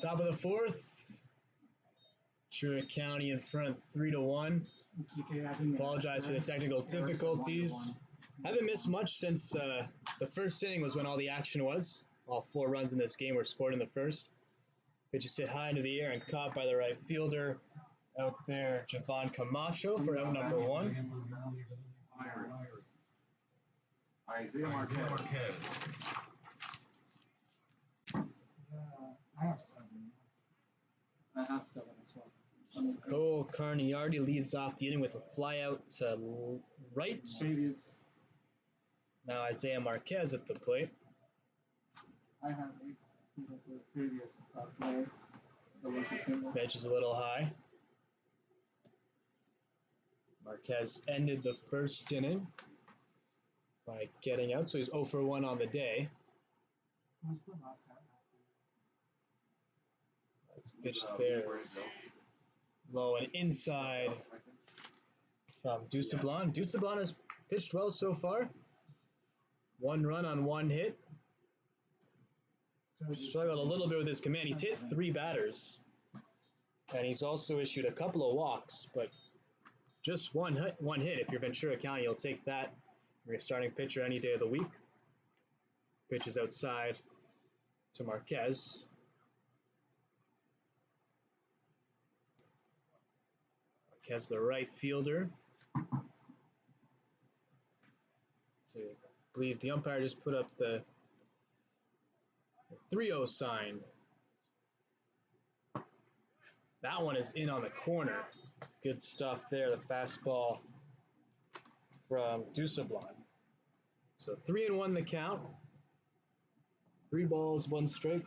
Top of the fourth. Ventura County in front 3-1. Apologize for the technical difficulties. Haven't missed much since the first inning was when all the action was. All 4 runs in this game were scored in the first. Pitches hit high into the air and caught by the right fielder out there, Javon Camacho for out number 1. Isaiah Marquez. I have 7. I have 7 as well. Cole Carniardi leads off the inning with a fly out to right. Now Isaiah Marquez at the plate. I have 8. He was a previous player. That was a single. Pitch is a little high. Marquez ended the first inning by getting out, so he's 0 for 1 on the day. Who's the last guy? That's pitched there. Low and inside from Dussablon. Dussablon has pitched well so far. 1 run on 1 hit. Struggled a little bit with his command. He's hit 3 batters. And he's also issued a couple of walks, but just one hit. If you're Ventura County, you'll take that. You're a starting pitcher any day of the week. Pitches outside to Marquez. Marquez, the right fielder. So I believe the umpire just put up the 3-0 sign. That one is in on the corner. Good stuff there, the fastball from Dussablon. So 3-1 the count. 3 balls, 1 strike.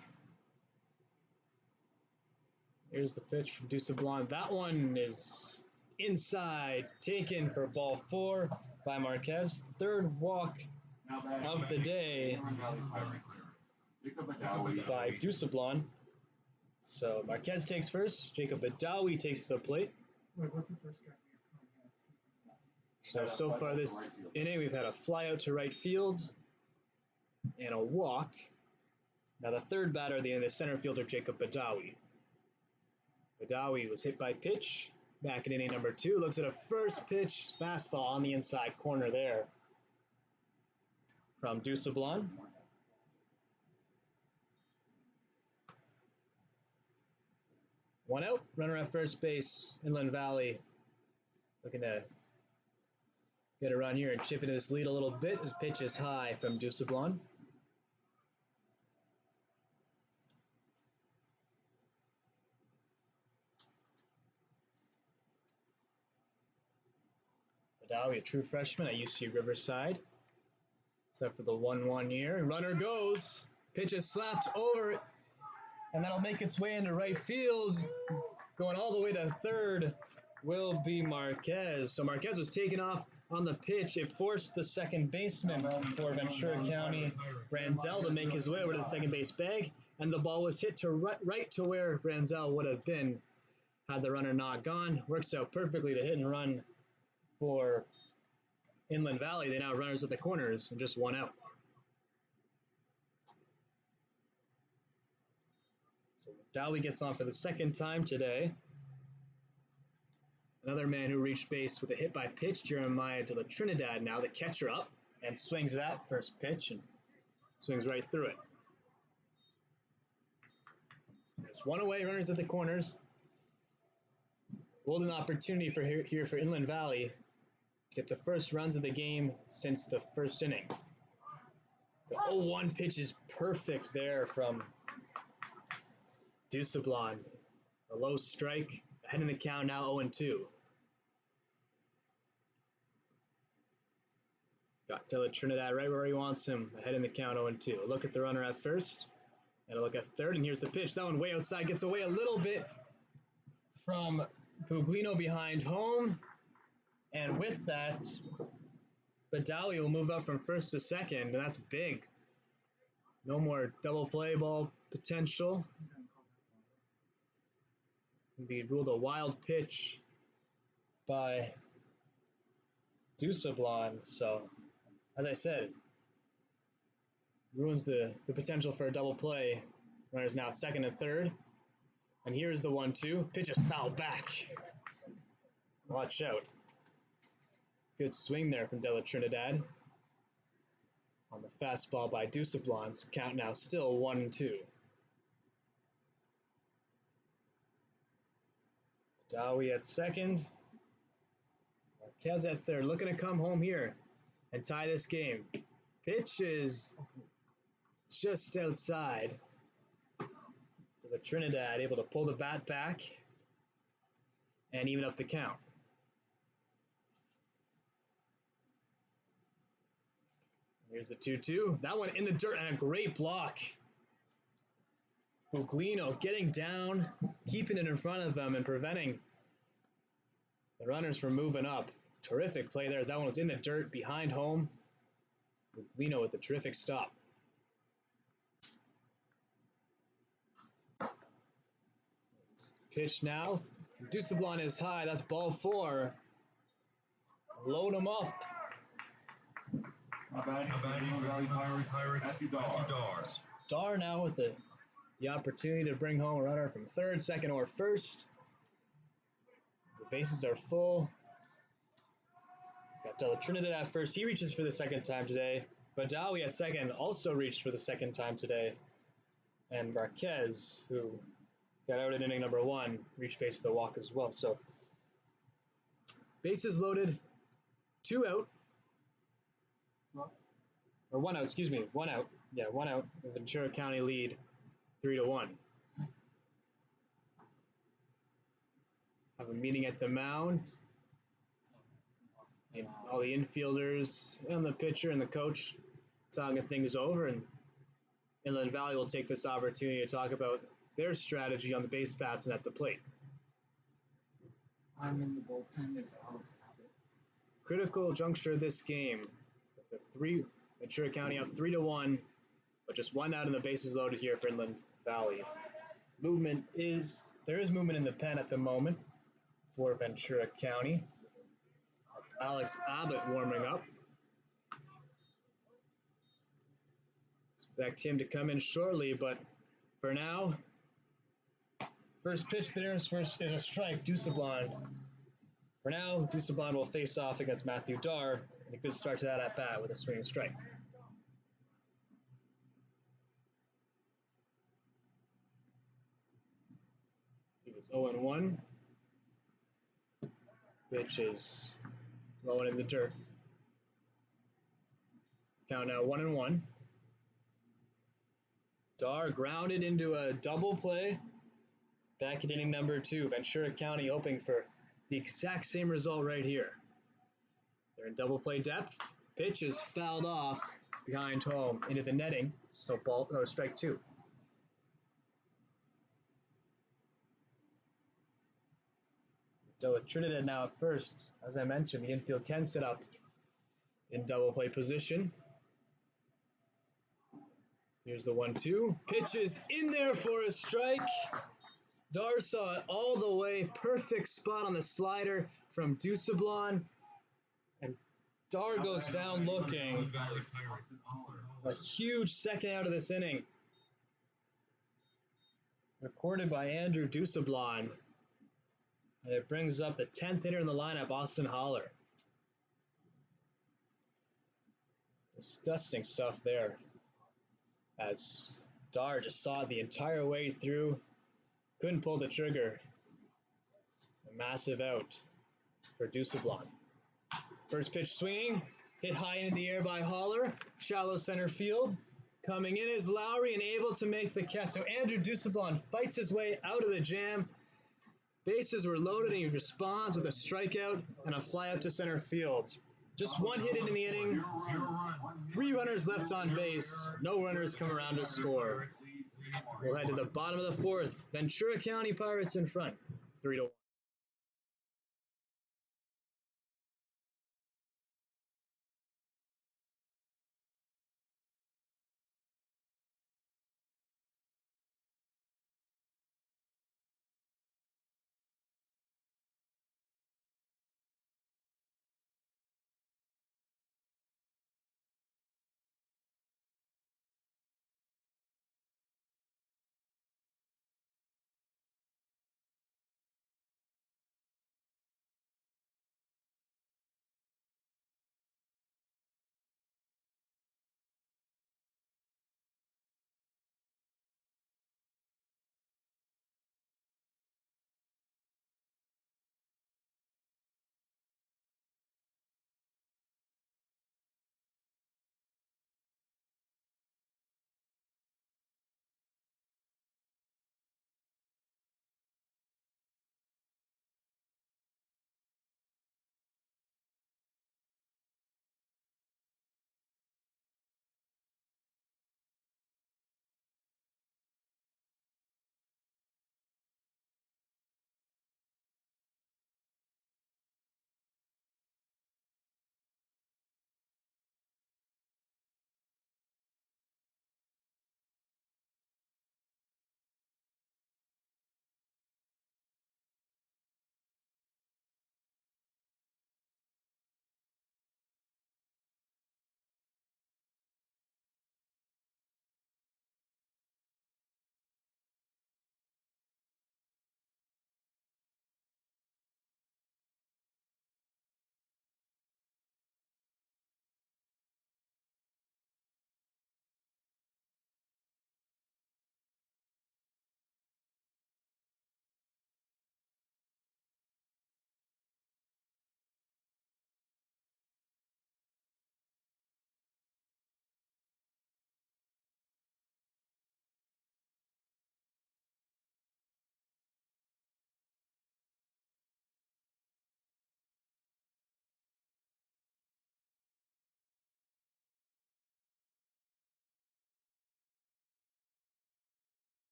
Here's the pitch from Dussablon. That one is inside, taken for ball 4 by Marquez. 3rd walk of the day by Dussablon. So Marquez takes first. Jacob Badawi takes the plate. Wait, what's the first guy? So far this inning, we've had a fly out to right field and a walk. Now the 3rd batter, the center fielder, Jacob Badawi. Badawi was hit by pitch back in inning number 2. Looks at a first pitch fastball on the inside corner there from Dussablon. One out, runner at first base, Inland Valley looking to get a run here and chip into this lead a little bit. His pitch is high from Dussablon. Badawi, a true freshman at UC Riverside. Except for the 1-1 year. Runner goes. Pitch is slapped over it. And that'll make its way into right field. Going all the way to 3rd will be Marquez. So Marquez was taken off on the pitch. It forced the second baseman for Ventura County, Ranzel, to make his way over to the second base bag. And the ball was hit to right to where Ranzel would have been had the runner not gone. Works out perfectly to hit and run for Inland Valley. They now runners at the corners and just 1 out. So Dowie gets on for the 2nd time today. Another man who reached base with a hit by pitch, Jeremiah de la Trinidad now, the catcher up, and swings that first pitch and swings right through it. There's 1 away, runners at the corners. Golden opportunity here for Inland Valley to get the first runs of the game since the first inning. The 0-1 pitch is perfect there from Dussablon. A low strike, ahead in the count now 0-2. Got De La Trinidad right where he wants him, ahead in the count 0-2. A look at the runner at first, and a look at 3rd, and here's the pitch. That one way outside, gets away a little bit from Buglino behind home. And with that, Badawi will move up from 1st to 2nd, and that's big. No more double play ball potential. Can be ruled a wild pitch by Dussablon. So, as I said, ruins the potential for a double play Runners now at second and third. And here's the 1-2. Pitch is fouled back. Watch out. Good swing there from Della Trinidad. On the fastball by Dusablon's. Count now still 1-2. Dowie at second. Marquez at third. Looking to come home here and tie this game. Pitch is just outside. The Trinidad able to pull the bat back and even up the count. Here's the 2-2. That one in the dirt and a great block. Buglino getting down, keeping it in front of them and preventing the runners from moving up. Terrific play there as that one was in the dirt behind home. Buglino with a terrific stop. Pitch now. Dusablon is high. That's ball 4. Load him up. Dar now with the opportunity to bring home a runner from third, second, or first. The bases are full. Got Della Trinidad at first. He reaches for the second time today. Badawi at second also reached for the second time today. And Marquez, who got out in inning number 1, reached base with a walk as well. So bases loaded, 2 out. Or 1 out, excuse me, 1 out. Yeah, 1 out. The Ventura County lead, 3-1. Have a meeting at the mound. And all the infielders and the pitcher and the coach talking things over. And Inland Valley will take this opportunity to talk about their strategy on the base paths and at the plate. I'm in the bullpen is Alex Abbott. Critical juncture of this game. The Ventura County up 3-1, but just 1 out and the bases loaded here for Inland Valley. There is movement in the pen at the moment for Ventura County. That's Alex Abbott warming up. Expect him to come in shortly, but for now, first pitch there is a strike, Dusablon. For now, Dusablon will face off against Matthew Dar, and a good start to that at-bat with a swinging strike. He was 0-1. Pitch is low and in the dirt. Count now 1-1. Dar grounded into a double play. Back at inning number 2. Ventura County hoping for the exact same result right here. They're in double play depth. Pitch is fouled off behind home into the netting. So strike 2. Della Trinidad now at first. As I mentioned, the infield can set up in double play position. Here's the 1-2. Pitch is in there for a strike. Dar saw it all the way. Perfect spot on the slider from Dusablon. And Dar goes down looking. A huge second out of this inning. Recorded by Andrew Dusablon. And it brings up the 10th hitter in the lineup, Austin Holler. Disgusting stuff there. As Dar just saw it the entire way through. Couldn't pull the trigger. A massive out for Dusablon. First pitch swinging. Hit high into the air by Holler. Shallow center field. Coming in is Lowry and able to make the catch. So Andrew Dusablon fights his way out of the jam. Bases were loaded and he responds with a strikeout and a fly out to center field. Just 1 hit into the inning. 3 runners left on base. No runners come around to score. We'll head to the bottom of the 4th. Ventura County Pirates in front, 3-1.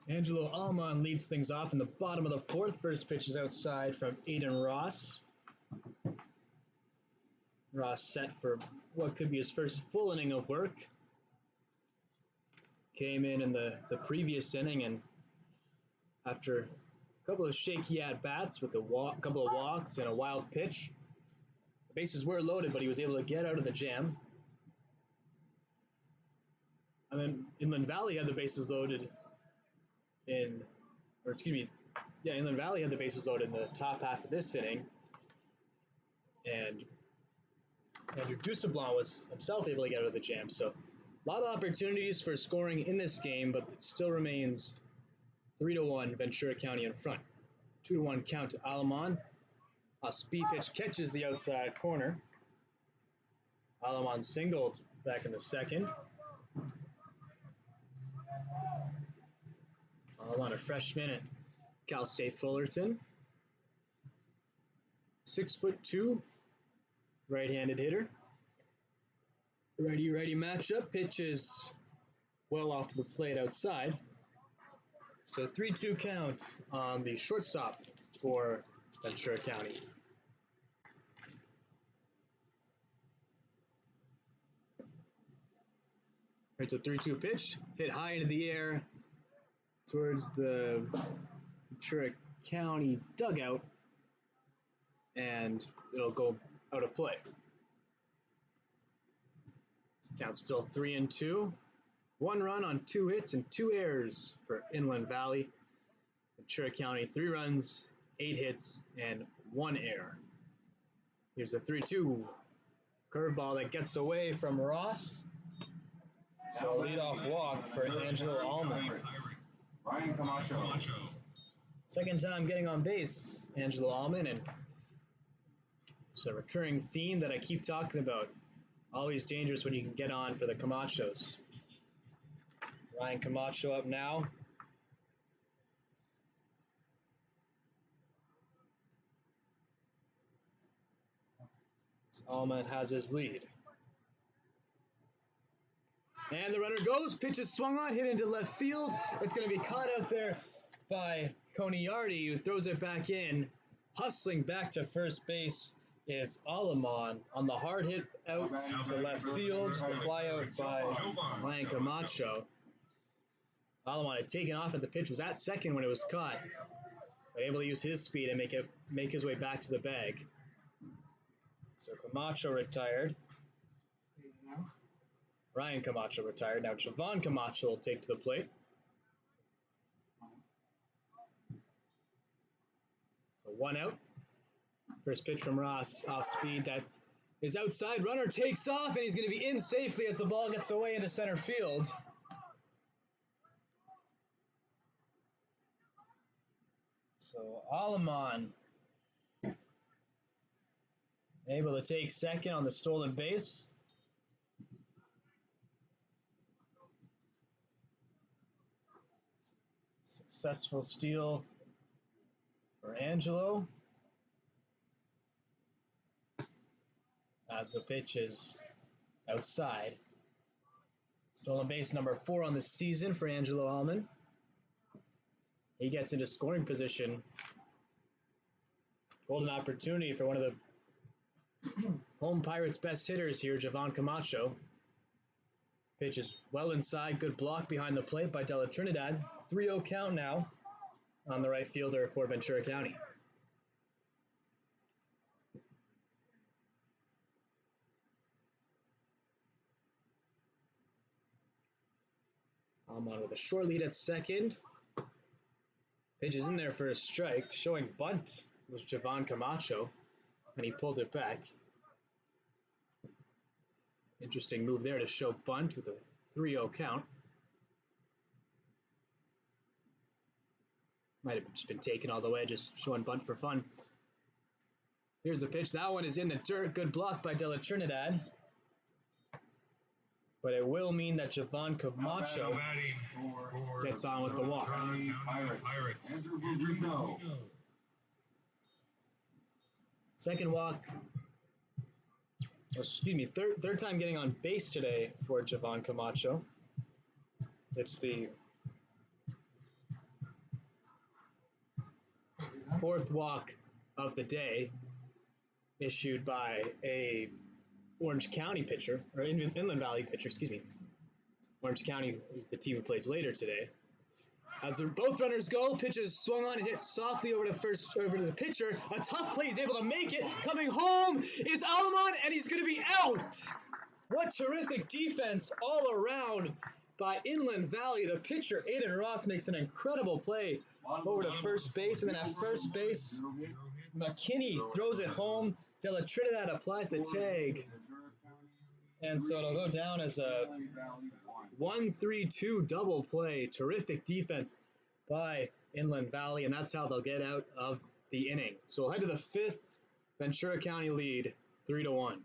Angelo Almon leads things off in the bottom of the fourth. First pitch is outside from Aiden Ross. Ross set for what could be his first full inning of work. Came in the previous inning, and after a couple of shaky at-bats with a couple of walks and a wild pitch, the bases were loaded, but he was able to get out of the jam. And then Inland Valley had the bases loaded Inland Valley had the bases loaded in the top half of this inning, and Andrew Gusteblanc was himself able to get out of the jam. So a lot of opportunities for scoring in this game, but it still remains 3-1 Ventura County in front. 2-1 count to Alamon. A speed pitch catches the outside corner. Alamon singled back in the second. Alamon, a freshman at Cal State Fullerton. 6'2", right-handed hitter. Righty-righty matchup. Pitches well off the plate outside. So 3-2 count on the shortstop for Ventura County. It's a 3-2 pitch, hit high into the air towards the Ventura County dugout, and it'll go out of play. Count still 3-2. 1 run on 2 hits and 2 errors for Inland Valley. Ventura County, 3 runs, 8 hits, and 1 error. Here's a 3-2 curveball that gets away from Ross. So a leadoff walk for Angelo Almond. Ryan Camacho. Second time getting on base, Angelo Almond, and it's a recurring theme that I keep talking about. Always dangerous when you can get on for the Camachos. Ryan Camacho up now. Almond has his lead. And the runner goes, pitch is swung on, hit into left field. It's going to be caught out there by Coniardi, who throws it back in. Hustling back to first base is Alamon on the hard hit out to left field. The fly out by Ryan Camacho. Alamon had taken off at the pitch, was at second when it was caught, but able to use his speed and make his way back to the bag. So Camacho retired. Ryan Camacho retired. Now Javon Camacho will take to the plate. So 1 out. First pitch from Ross off speed. That is outside. Runner takes off, and he's going to be in safely as the ball gets away into center field. So Alamon able to take second on the stolen base. Successful steal for Angelo. As the pitch is outside. Stolen base number 4 on the season for Angelo Almond. He gets into scoring position. Golden opportunity for one of the home Pirates' best hitters here, Javon Camacho. Pitch is well inside. Good block behind the plate by Della Trinidad. 3-0 count now on the right fielder for Ventura County. Almond with a short lead at second. Pitch is in there for a strike. Showing bunt was Javon Camacho, and he pulled it back. Interesting move there to show bunt with a 3-0 count. Might have just been taken all the way, just showing bunt for fun. Here's the pitch. That one is in the dirt. Good block by Della Trinidad. But it will mean that Javon Camacho gets on with the walk. Second walk. Excuse me, third time getting on base today for Javon Camacho. It's the fourth walk of the day, issued by a Orange County pitcher, or Inland Valley pitcher, excuse me. Orange County is the team who plays later today. As both runners go, pitches swung on and hit softly over to the pitcher. A tough play, he's able to make it. Coming home is Alamon, and he's going to be out. What terrific defense all around by Inland Valley. The pitcher, Aiden Ross, makes an incredible play over to first base, and then at first base, McKinney throws it home. Della Trinidad applies the tag. And so it'll go down as a 1-3-2 double play. Terrific defense by Inland Valley, and that's how they'll get out of the inning. So we'll head to the fifth. Ventura County lead, 3-1.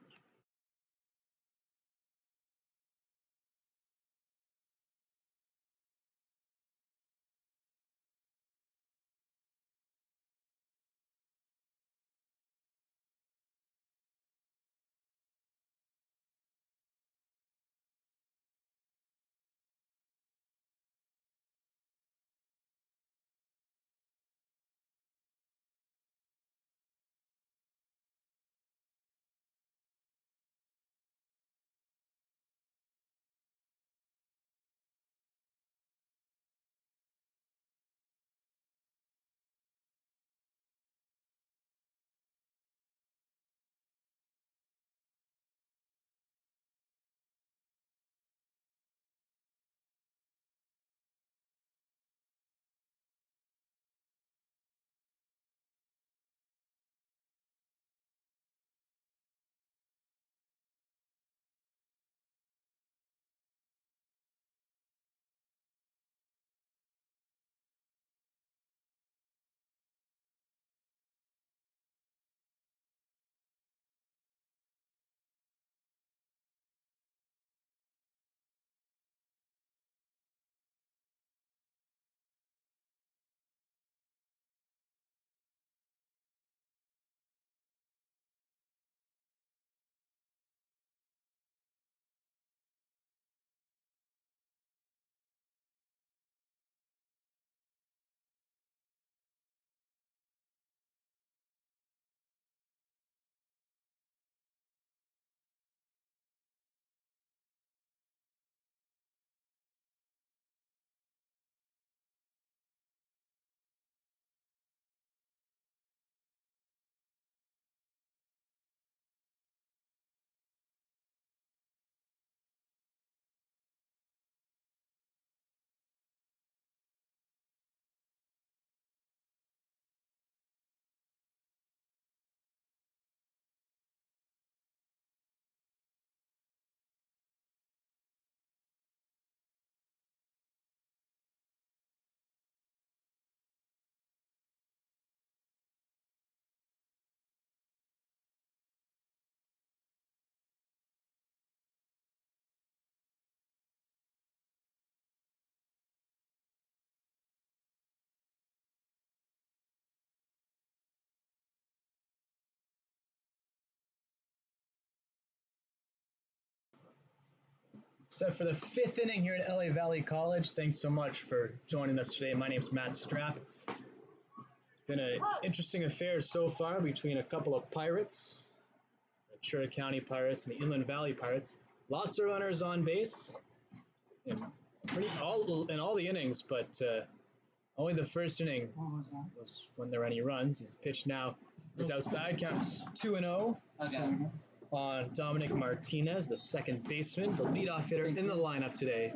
Set for the fifth inning here at LA Valley College. Thanks so much for joining us today. My name's Matt Strapp. It's been an interesting affair so far between a couple of Pirates, the Ventura County Pirates and the Inland Valley Pirates. Lots of runners on base in all the innings, but only the first inning was when there were any runs. He's pitched now. He's outside. Count 2-0. Okay. On Dominic Martinez, the second baseman, the leadoff hitter in the lineup today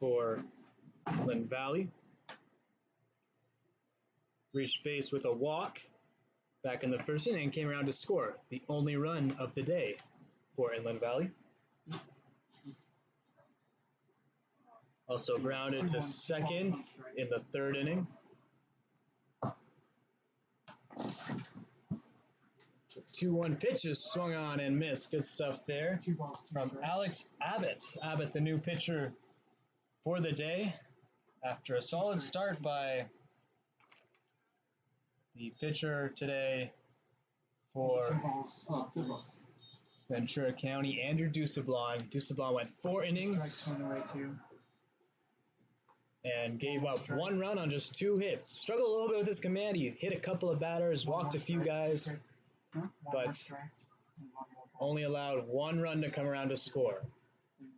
for Inland Valley. Reached base with a walk back in the first inning and came around to score the only run of the day for Inland Valley. Also grounded to second in the third inning. 2-1 pitches swung on and missed. Good stuff there from Alex Abbott. Abbott, the new pitcher for the day, after a solid start by the pitcher today for Ventura County, Andrew Dusablon. Dusablon went 4 innings and gave up 1 run on just 2 hits. Struggled a little bit with his command. He hit a couple of batters, walked a few guys, but only allowed 1 run to come around to score.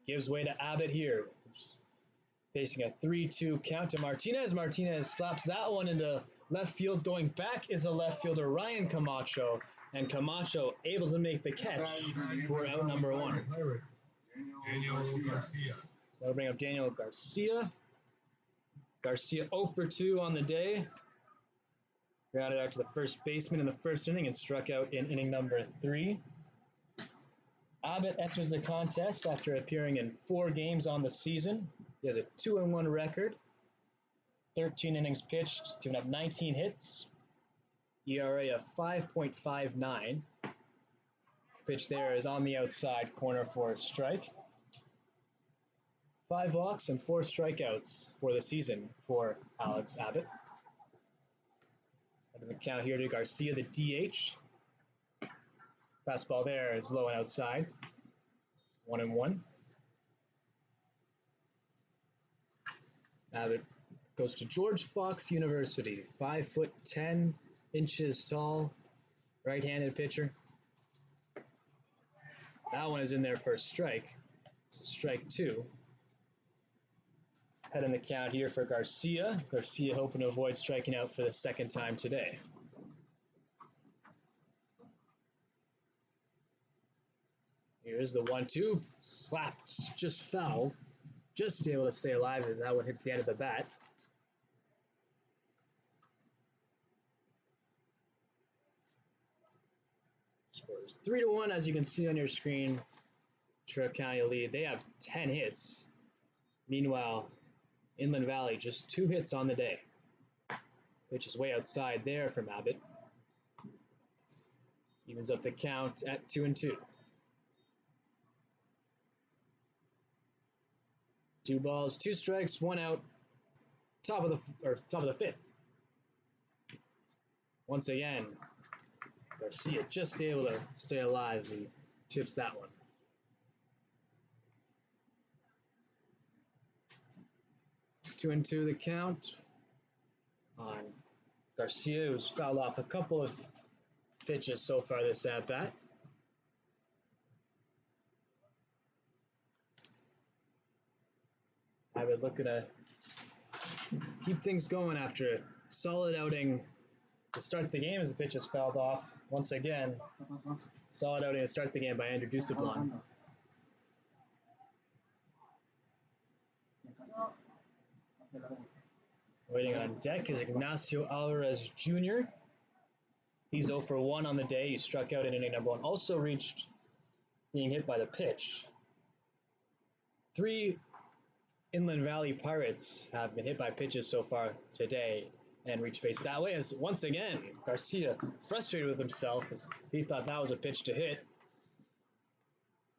Gives way to Abbott here, facing a 3-2 count to Martinez. Martinez slaps that one into left field. Going back is the left fielder Ryan Camacho, and Camacho able to make the catch for out number 1. Daniel Garcia. That'll bring up Daniel Garcia. Garcia 0 for 2 on the day. Grounded out to the first baseman in the first inning and struck out in inning number 3. Abbott enters the contest after appearing in 4 games on the season. He has a 2-1 record, 13 innings pitched, given up 19 hits, ERA of 5.59. Pitch there is on the outside corner for a strike. 5 walks and 4 strikeouts for the season for Alex Abbott. Under the count here to Garcia, the DH. Fastball there is low and outside. 1-1. Abbott goes to George Fox University, 5'10" tall, right-handed pitcher. That one is in there for a strike. So strike 2. Head in the count here for Garcia. Garcia hoping to avoid striking out for the 2nd time today. Here's the 1-2. Slapped, just foul. Just able to stay alive as that one hits the end of the bat. Scores 3-1, as you can see on your screen. Trip County lead. They have 10 hits. Meanwhile, Inland Valley just 2 hits on the day. Pitch is way outside there from Abbott. Evens up the count at 2-2. 2 balls, 2 strikes, 1 out. Top of the 5th. Once again, Garcia just able to stay alive. He chips that one. 2-2 the count on Garcia, who's fouled off a couple of pitches so far this at-bat. Abbott looking to keep things going after a solid outing to start the game as the pitch is fouled off. Once again, solid outing to start the game by Andrew Dusablon. Waiting on deck is Ignacio Alvarez Jr. He's 0 for 1 on the day. He struck out in inning number 1. Also reached being hit by the pitch. 3 Inland Valley Pirates have been hit by pitches so far today and reached base that way, as once again Garcia frustrated with himself as he thought that was a pitch to hit.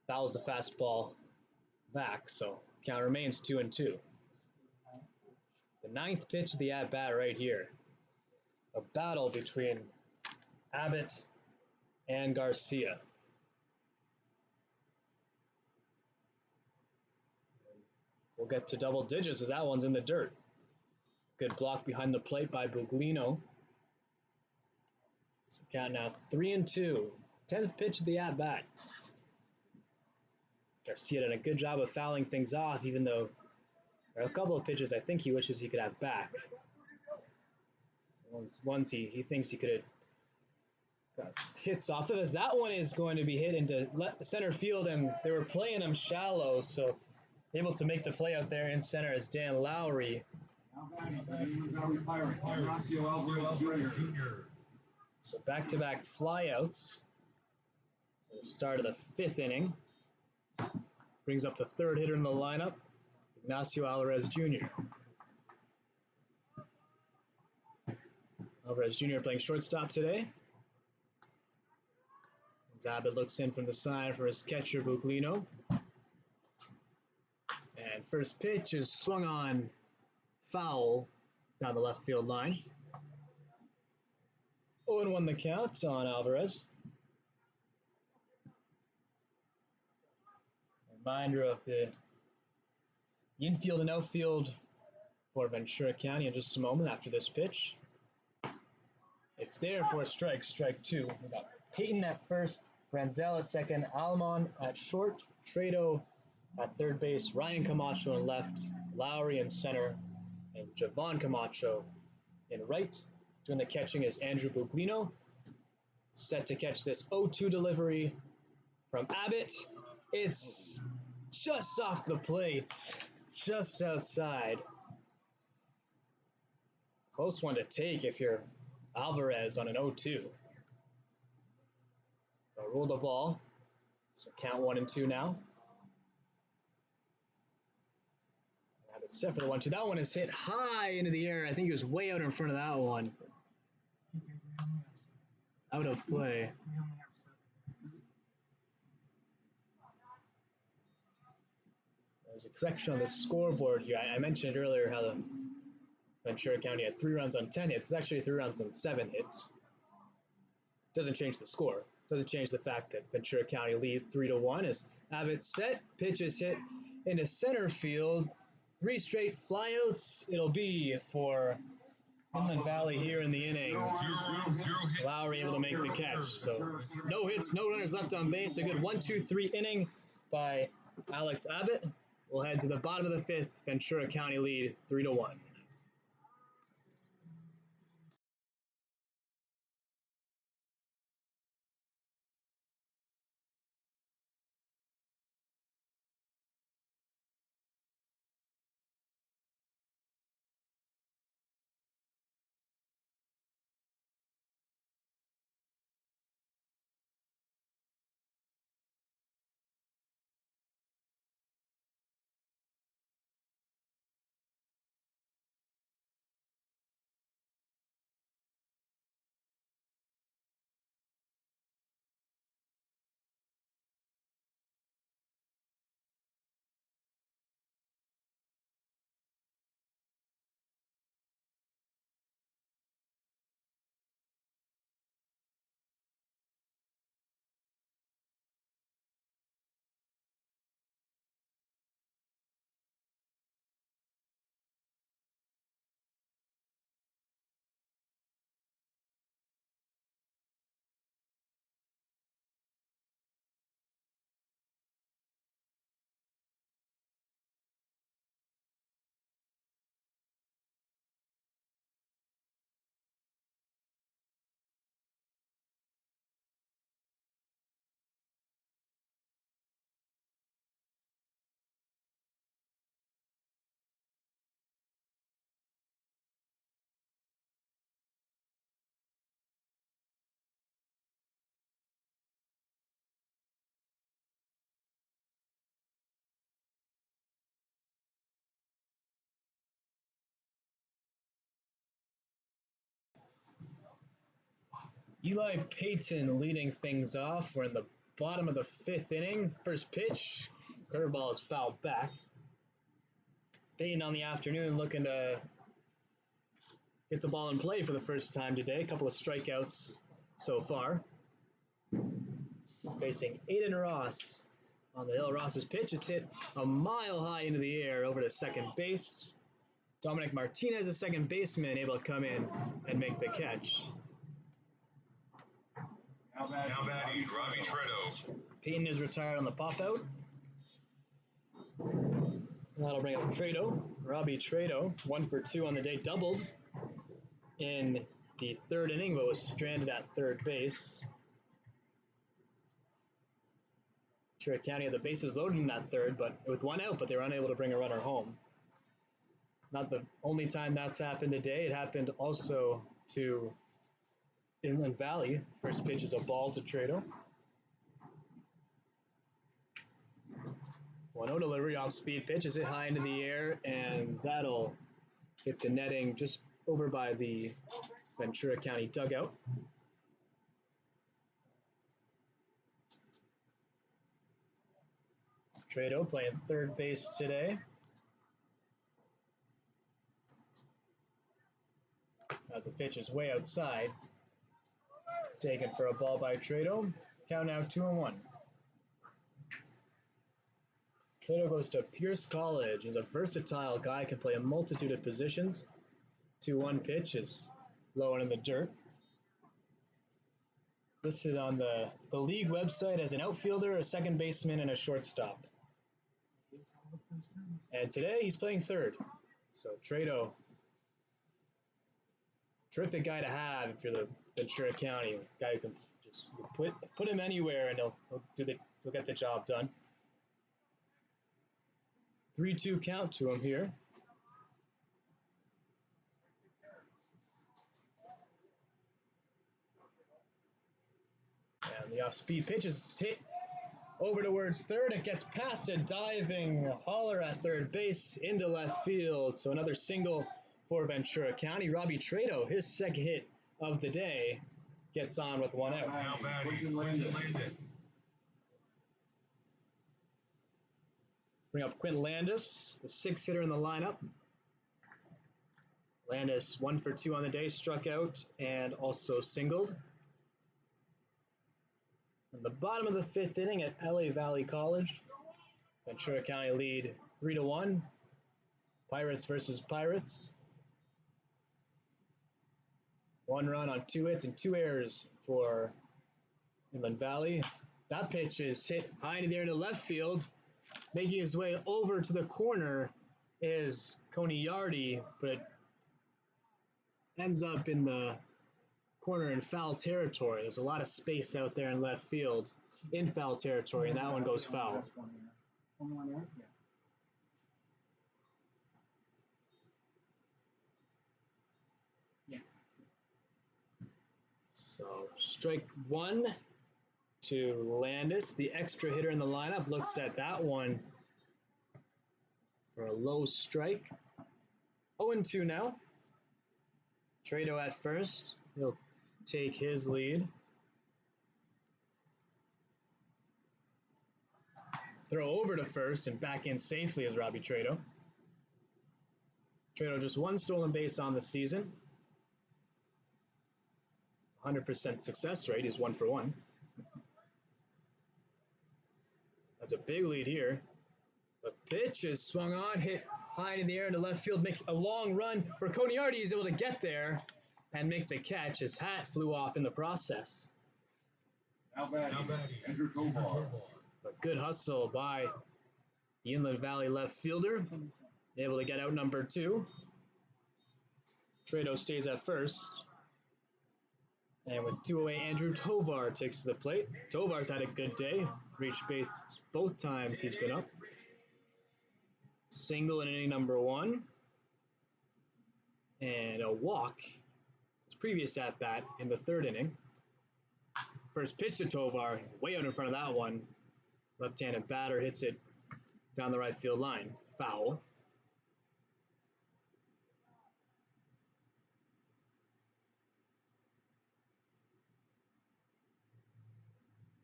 Fouls the fastball back, so count remains 2-2. The 9th pitch of the at-bat right here. A battle between Abbott and Garcia. We'll get to double digits as that one's in the dirt. Good block behind the plate by Buglino. So count now 3-2. 10th pitch of the at-bat. Garcia did a good job of fouling things off, even though there are a couple of pitches I think he wishes he could have back. Ones he thinks he could have got hits off of, as that one is going to be hit into center field, and they were playing him shallow, so able to make the play out there in center is Dan Lowry. So back-to-back flyouts at the start of the 5th inning. Brings up the 3rd hitter in the lineup, Ignacio Alvarez Jr. Alvarez Jr. playing shortstop today. As Abbott looks in from the side for his catcher, Buglino. And first pitch is swung on foul down the left field line. 0-1 the count on Alvarez. Reminder of the infield and outfield for Ventura County in just a moment after this pitch. It's there for a strike, strike two. We got Peyton at first, Ranzel at second, Almon at short, Trado at third base, Ryan Camacho in left, Lowry in center, and Javon Camacho in right. Doing the catching is Andrew Buglino. Set to catch this 0-2 delivery from Abbott. It's just off the plate, just outside. Close one to take if you're Alvarez on an 0-2. Roll the ball. So count 1-2 now. Abbott set for the 1-2. That one is hit high into the air. I think he was way out in front of that one. Out of play. There's a correction on the scoreboard here. I mentioned earlier how the Ventura County had 3 runs on 10 hits. It's actually 3 runs on 7 hits. Doesn't change the score. Doesn't change the fact that Ventura County lead 3-1 as Abbott set, pitch is hit into center field. 3 straight flyouts it'll be for Inland Valley here in the inning. Lowry able to make the catch. So no hits, no runners left on base. A good 1-2-3 inning by Alex Abbott. We'll head to the bottom of the 5th. Ventura County lead 3-1. Eli Payton leading things off. We're in the bottom of the 5th inning. First pitch, curveball is fouled back. Payton on the afternoon looking to get the ball in play for the first time today. A couple of strikeouts so far. Facing Aiden Ross on the hill. Ross's pitch is hit a mile high into the air over to second base. Dominic Martinez, a second baseman, able to come in and make the catch. Now batting, Robbie Tredo. Payton is retired on the pop out. That'll bring up Trado. Robbie Trado, 1 for 2 on the day, doubled in the 3rd inning, but was stranded at third base. Ventura County had the bases loaded in that 3rd, but with 1 out, but they were unable to bring a runner home. Not the only time that's happened today. It happened also to Inland Valley. First pitch is a ball to Trado. 1-0 delivery off speed pitch is hit high into the air, and that'll hit the netting just over by the Ventura County dugout. Trado playing third base today. As the pitch is way outside. Taken for a ball by Trado. Count now 2-1. Trado goes to Pierce College. He's a versatile guy, can play a multitude of positions. 2-1 pitch is low and in the dirt. Listed on the league website as an outfielder, a second baseman, and a shortstop. And today he's playing third. So Trado, terrific guy to have if you're the Ventura County guy who can just put him anywhere and he'll get the job done. 3-2 count to him here. And the off-speed pitch is hit over towards third. It gets past a diving hauler at third base into left field. So another single for Ventura County. Robbie Trado, his second hit of the day, gets on with one out. Now batting, Quinton Landis. Bring up Quinton Landis, the sixth hitter in the lineup. Landis 1 for 2 on the day, struck out and also singled. In the bottom of the fifth inning at LA Valley College, Ventura County lead 3-1. Pirates versus Pirates. 1 run on 2 hits and 2 errors for Inland Valley. That pitch is hit high in the air to left field. Making his way over to the corner is Coney Yardy, but it ends up in the corner in foul territory. There's a lot of space out there in left field in foul territory, and that one goes foul. So strike 1 to Landis. The extra hitter in the lineup looks at that one for a low strike. 0-2 now. Trado at first. He'll take his lead. Throw over to first and back in safely is Robbie Trado. Trado just 1 stolen base on the season. 100% success rate. He's 1 for 1. That's a big lead here. The pitch is swung on, hit high in the air into left field, make a long run for Coney Yardy. He's able to get there and make the catch. His hat flew off in the process. Now batting, Andrew Tovar. A good hustle by the Inland Valley left fielder. Able to get out number 2. Trado stays at first. And with 2 away, Andrew Tovar takes to the plate. Tovar's had a good day. Reached base both times he's been up. Single in inning number 1. And a walk. His previous at-bat in the 3rd inning. First pitch to Tovar, way out in front of that one. Left-handed batter hits it down the right field line. Foul.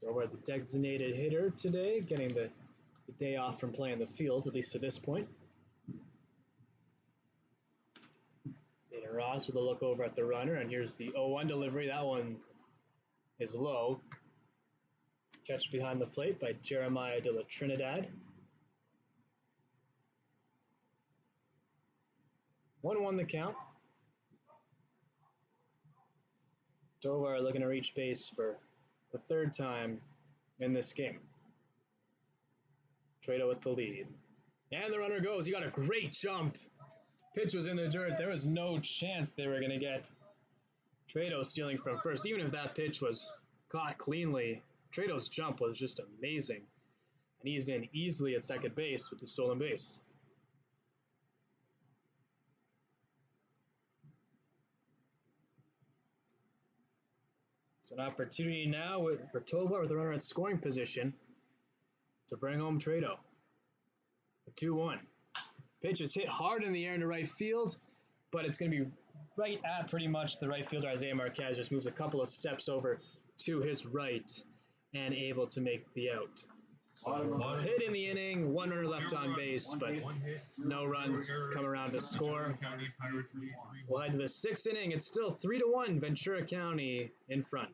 Tovar, the designated hitter today, getting the day off from playing the field, at least to this point. Aiden Ross with a look over at the runner, and here's the 0-1 delivery. That one is low. Catch behind the plate by Jeremiah de la Trinidad. 1-1 the count. Tovar looking to reach base for the 3rd time in this game. Trado with the lead. And the runner goes. He got a great jump. Pitch was in the dirt. There was no chance they were going to get Trado stealing from first. Even if that pitch was caught cleanly, Trado's jump was just amazing. And he's in easily at second base with the stolen base. So an opportunity now for Tovar with the runner at scoring position to bring home Trado. 2-1. Pitch is hit hard in the air into right field, but it's going to be right at pretty much the right fielder. Isaiah Marquez just moves a couple of steps over to his right and able to make the out. So hit in the inning, 1 runner left on base, but no runs come around to score. We'll head to the 6th inning. It's still 3-1, Ventura County in front.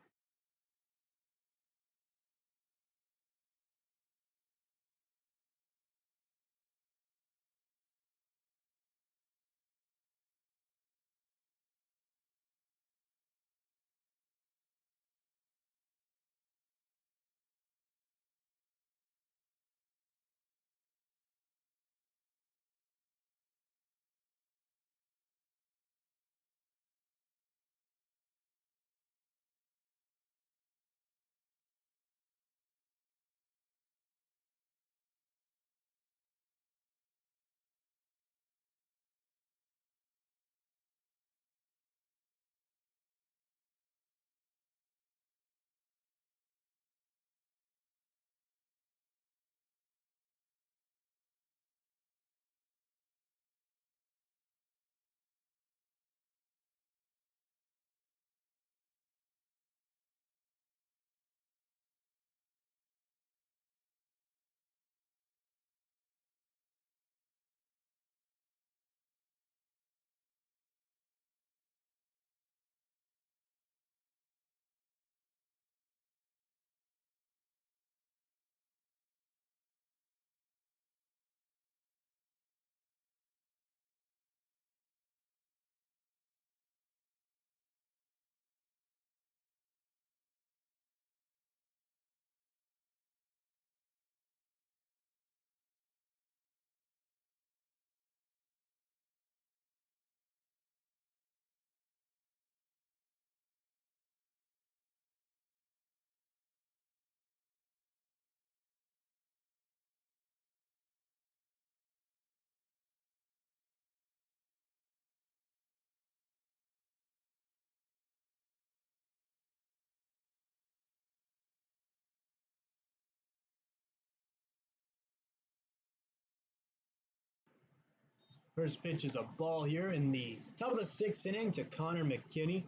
First pitch is a ball here in the top of the sixth inning to Connor McKinney.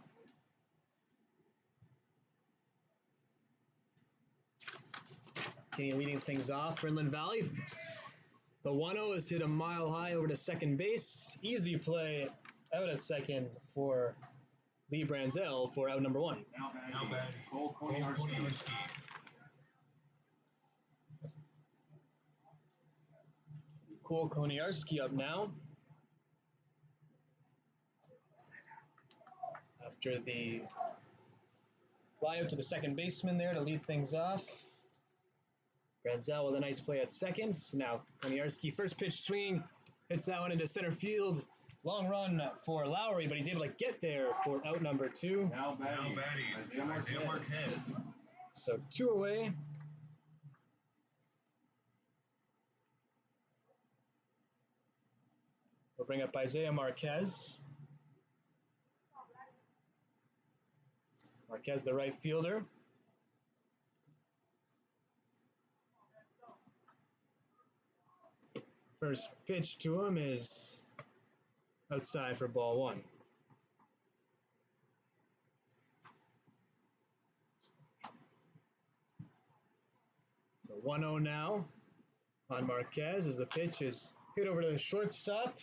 McKinney leading things off for Inland Valley. The 1-0 is hit a mile high over to second base. Easy play out at second for Lee Branzel for out number 1. Now batting, Cole Koniarski. Cole Koniarski up now. After the fly out to the second baseman there to lead things off. Branzel with a nice play at second. So now Koniarski, first pitch swing, hits that one into center field. Long run for Lowry, but he's able to get there for out number 2. Now batting, Isaiah Marquez. So 2 away. We'll bring up Isaiah Marquez. Marquez, the right fielder. First pitch to him is outside for ball 1. So 1-0 now on Marquez as the pitch is hit over to the shortstop.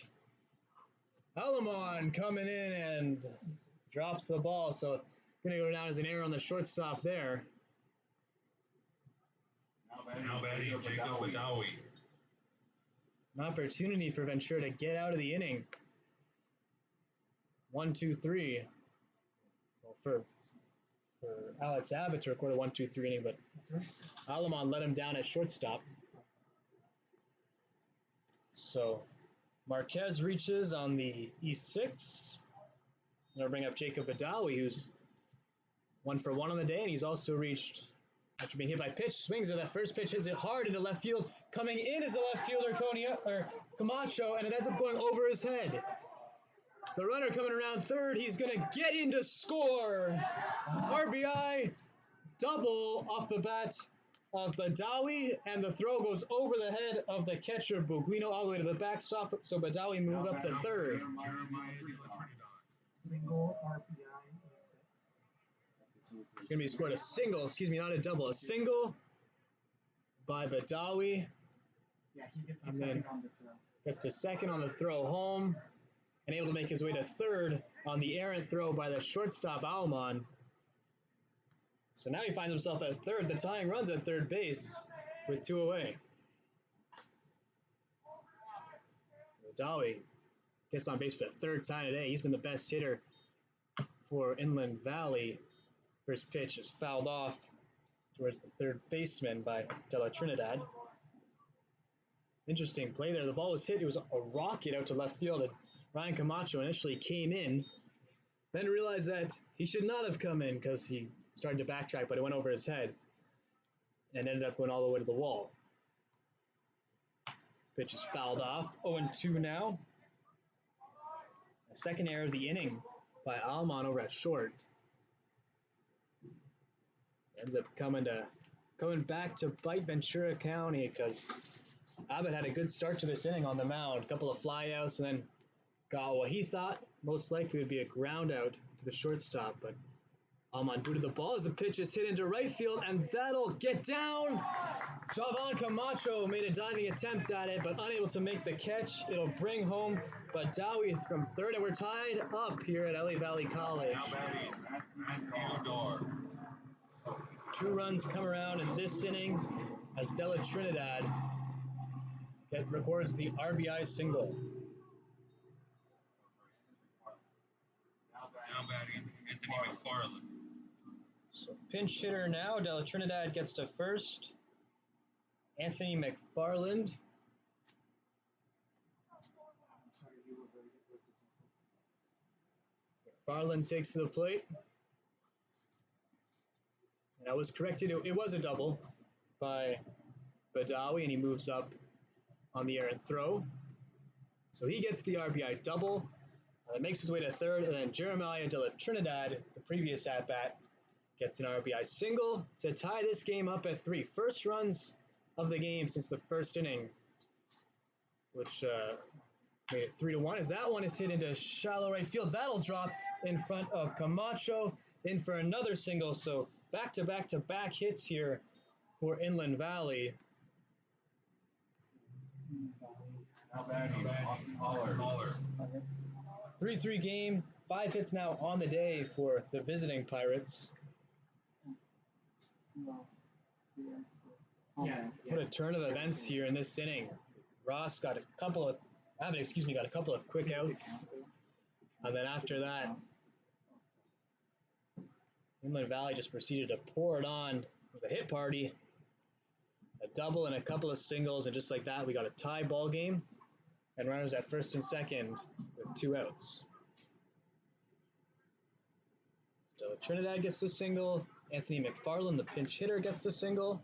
Alamon coming in and drops the ball, so going to go down as an error on the shortstop there. Now batting, Jacob Badawi. An opportunity for Ventura to get out of the inning. 1-2-3. Well, for Alex Abbott to record a 1-2-3 inning, but Alamon let him down at shortstop. So Marquez reaches on the E6. I'm going to bring up Jacob Badawi, who's 1 for 1 on the day, and he's also reached, after being hit by pitch, swings at that first pitch, hits it hard into left field. Coming in is the left fielder, Camacho, and it ends up going over his head. The runner coming around third, he's going to get in to score. RBI double off the bat of Badawi, and the throw goes over the head of the catcher, Buglino, all the way to the backstop, so Badawi moved up to third. Single RPI It's going to be scored a single, not a double, a single by Badawi. Yeah, he gets And the then second on the throw. gets to second on the throw home, and able to make his way to third on the errant throw by the shortstop, Alman. So now he finds himself at third. The tying runs at third base with 2 away. Badawi gets on base for the third time today. He's been the best hitter for Inland Valley. First pitch is fouled off towards the third baseman by Della Trinidad. Interesting play there. The ball was hit. It was a rocket out to left field, and Ryan Camacho initially came in, then realized that he should not have come in because he started to backtrack, but it went over his head and ended up going all the way to the wall. Pitch is fouled off. 0-2 now. A second error of the inning by Alman over at short. Ends up coming back to bite Ventura County because Abbott had a good start to this inning on the mound. A couple of flyouts, and then got what he thought most likely would be a ground out to the shortstop, but Alman booted the ball as the pitch is hit into right field, and that'll get down. Javon Camacho made a diving attempt at it, but unable to make the catch. It'll bring home Badawi from third, and we're tied up here at LA Valley College. 2 runs come around in this inning as Della Trinidad records the RBI single. Now batting, Anthony McFarland. So pinch hitter now, Della Trinidad gets to first. Anthony McFarland. McFarland takes to the plate. And I was corrected, it was a double by Badawi, and he moves up on the errant throw. So he gets the RBI double. Makes his way to third, and then Jeremiah Della Trinidad, the previous at-bat, gets an RBI single to tie this game up at 3. First runs of the game since the first inning, which Made it 3-1 as that one is hit into shallow right field. That'll drop in front of Camacho, in for another single. So back to back to back hits here for Inland Valley. Now batting, Austin Holler. Pirates. 3-3 game, 5 hits now on the day for the visiting Pirates. 2 outs. 3 runs scored. Yeah. What a turn of events here in this inning. Ross got a couple of quick outs, and then after that, Inland Valley just proceeded to pour it on with a hit party, a double and a couple of singles, and just like that, we got a tie ball game, and runners at first and second with 2 outs. Della Trinidad gets the single. Anthony McFarland, the pinch hitter, gets the single.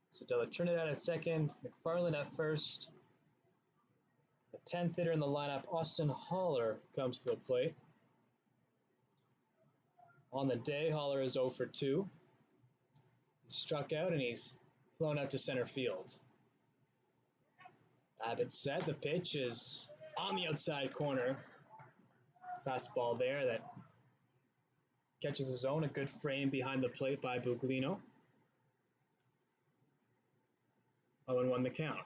So Della Trinidad at second, McFarland at first. The 10th hitter in the lineup, Austin Holler, comes to the plate. On the day, Holler is 0 for 2. He struck out and he's flown out to center field. Abbott set. The pitch is on the outside corner. Fastball there that catches his own. A good frame behind the plate by Buglino. 0-1 the count.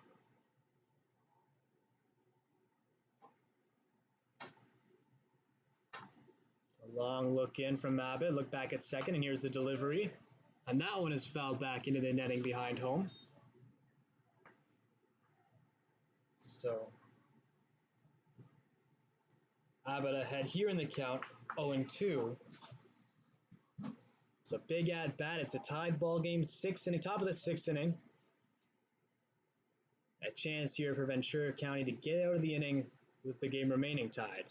A long look in from Abbott. Look back at second, and here's the delivery. And that one is fouled back into the netting behind home. So Abbott ahead here in the count, 0-2. It's a big at bat. It's a tied ball game, 6th inning, top of the 6th inning. A chance here for Ventura County to get out of the inning with the game remaining tied.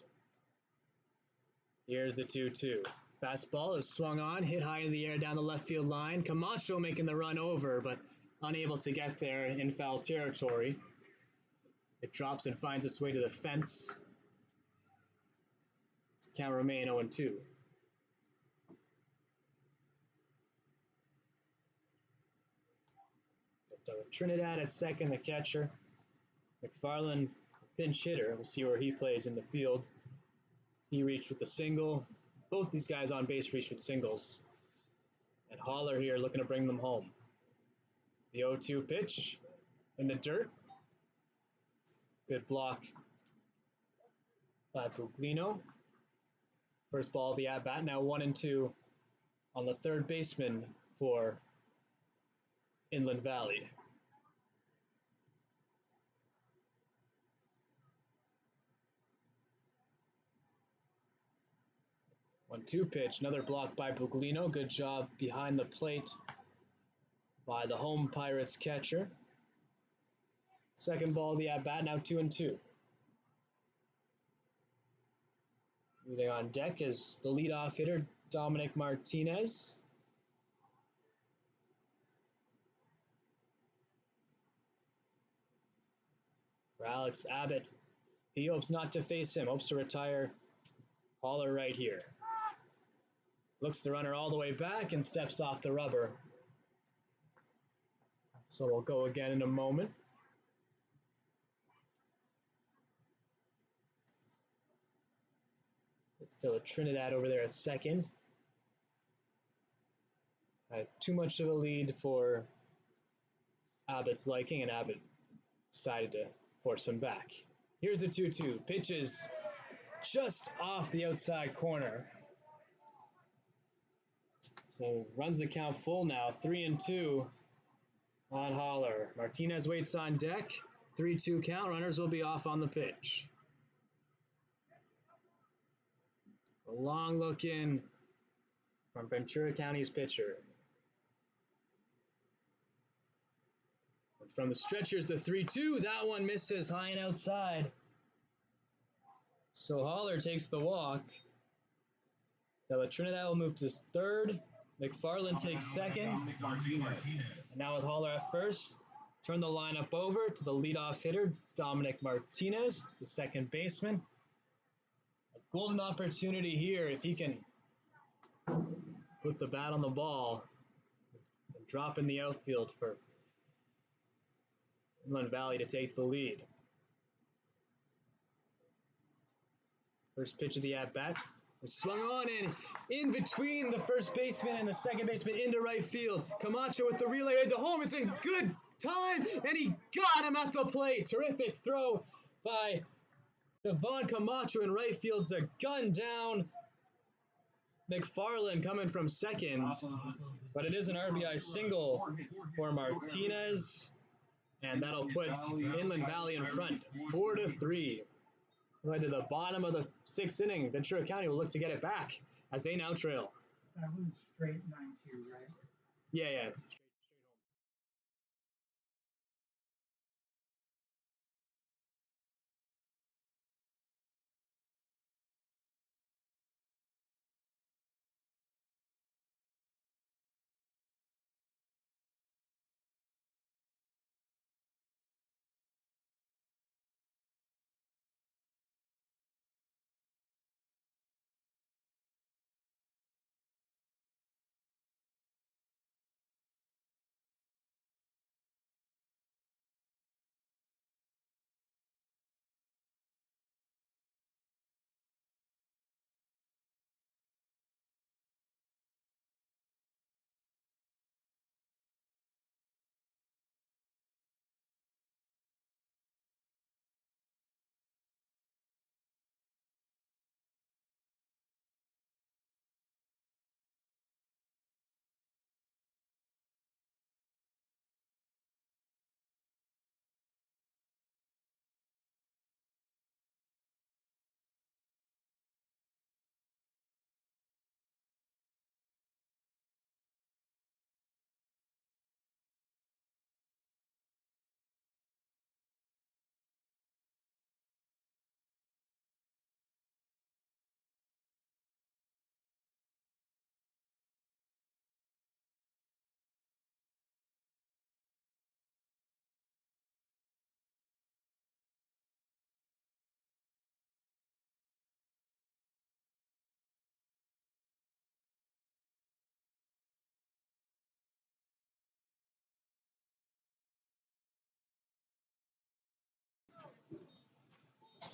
Here's the 2-2. Fastball is swung on, hit high in the air down the left field line. Camacho making the run over, but unable to get there in foul territory. It drops and finds its way to the fence. Count remain 0-2. Trinidad at second, the catcher. McFarland, pinch hitter. We'll see where he plays in the field. He reached with a single. Both these guys on base reached with singles. And Holler here looking to bring them home. The 0-2 pitch in the dirt. Good block by Buglino. First ball of the at-bat, now 1-2 on the third baseman for Inland Valley. One-two pitch, another block by Buglino. Good job behind the plate by the home Pirates catcher. Second ball of the at-bat, now 2-2. Moving on deck is the leadoff hitter, Dominic Martinez. For Alex Abbott, he hopes not to face him, hopes to retire Holler right here. Looks the runner all the way back and steps off the rubber. So we'll go again in a moment. It's still a Trinidad over there at second. Too much of a lead for Abbott's liking, and Abbott decided to force him back. Here's the 2-2. Pitches just off the outside corner. So runs the count full now, 3-2 on Holler. Martinez waits on deck. 3-2 count. Runners will be off on the pitch. A long look in from Ventura County's pitcher. From the stretchers, the 3-2. That one misses high and outside. So Holler takes the walk. Della Trinidad will move to third. McFarland takes second. And now with Holler at first, turn the lineup over to the leadoff hitter, Dominic Martinez, the second baseman. A golden opportunity here if he can put the bat on the ball and drop in the outfield for Inland Valley to take the lead. First pitch of the at-bat is swung on and in between the first baseman and the second baseman into right field. Camacho with the relay into home. It's in good time, and he got him at the plate. Terrific throw by Devon Camacho in right field's a gun down. McFarland coming from second, but it is an RBI single for Martinez, and that'll put Inland Valley in front, 4-3. Led to the bottom of the sixth inning. Ventura County will look to get it back as they now trail. That was straight 9-2, right? Yeah.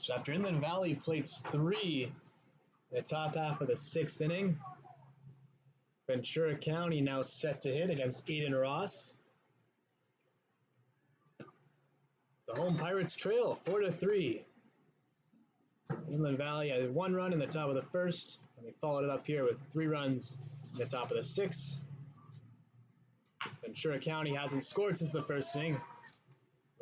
So after Inland Valley plates 3, the top half of the sixth inning, Ventura County now set to hit against Eden Ross. The home Pirates trail 4-3. Inland Valley had 1 run in the top of the first, and they followed it up here with 3 runs in the top of the sixth. Ventura County hasn't scored since the first inning.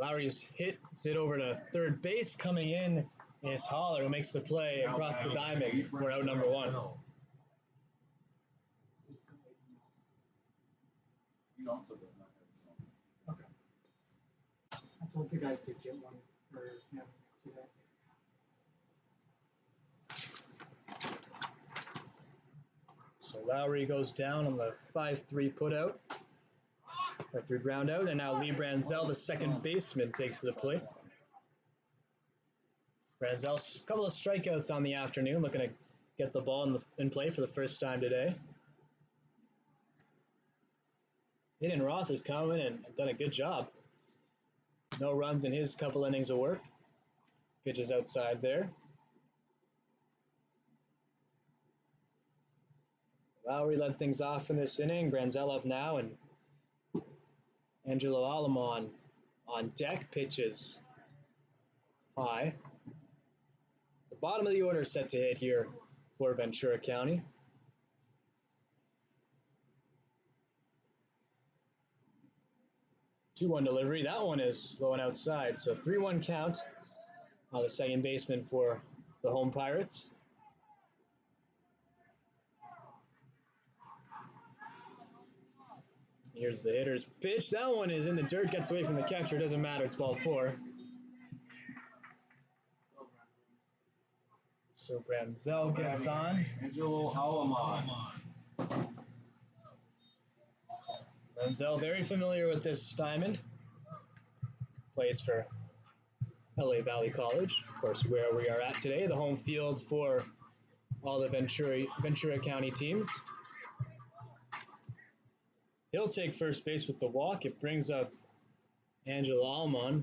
Lowry's hits it over to third base. Coming in is Holler, who makes the play across the diamond for out number 1. He also does not have a song. Okay. I told the guys to get one for him today. So Lowry goes down on the 5-3 putout. 5-3 ground out, and now Lee Branzel, the second baseman, takes the plate. Branzel, a couple of strikeouts on the afternoon, looking to get the ball in play for the first time today. Eden Ross has come in and done a good job. No runs in his couple innings of work. Pitches outside there. Lowry led things off in this inning. Branzel up now, and Angelo Alamon on deck, pitches high. The bottom of the order set to hit here for Ventura County. 2-1 delivery. That one is low and outside, so 3-1 count on the second baseman for the home Pirates. Here's the hitter's pitch. That one is in the dirt, gets away from the catcher. Doesn't matter, it's ball 4. So Branzel gets on. Angelo Alamon. Branzel, very familiar with this diamond. Plays for LA Valley College, of course, where we are at today, the home field for all the Ventura County teams. He'll take first base with the walk. It brings up Angelo Almon.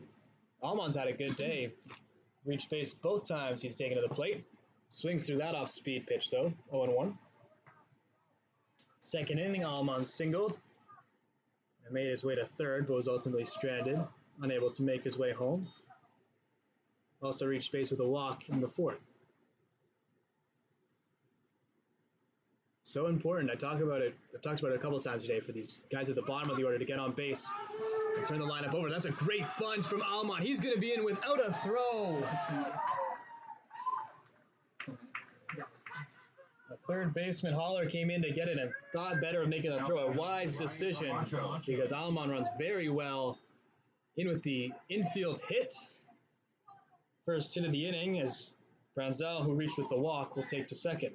Almon's had a good day. Reached base both times he's taken to the plate. Swings through that off-speed pitch, though. 0-1. Second inning, Alman singled and made his way to third, but was ultimately stranded, unable to make his way home. Also reached base with a walk in the fourth. So important. I've talked about it a couple times today for these guys at the bottom of the order to get on base and turn the lineup over. That's a great bunt from Alman. He's going to be in without a throw. The third baseman Holler came in to get it and thought better of making a throw. A wise decision because Alman runs very well in with the infield hit. First hit of the inning as Branzel, who reached with the walk, will take to second.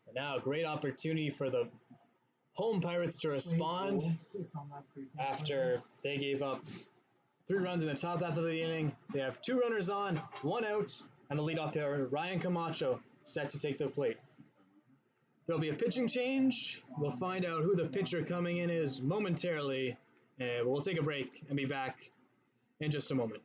And now a great opportunity for the home Pirates to respond after they gave up 3 runs in the top half of the inning. They have 2 runners on, 1 out, and the leadoff hitter, Ryan Camacho, set to take the plate. There'll be a pitching change. We'll find out who the pitcher coming in is momentarily, and we'll take a break and be back in just a moment.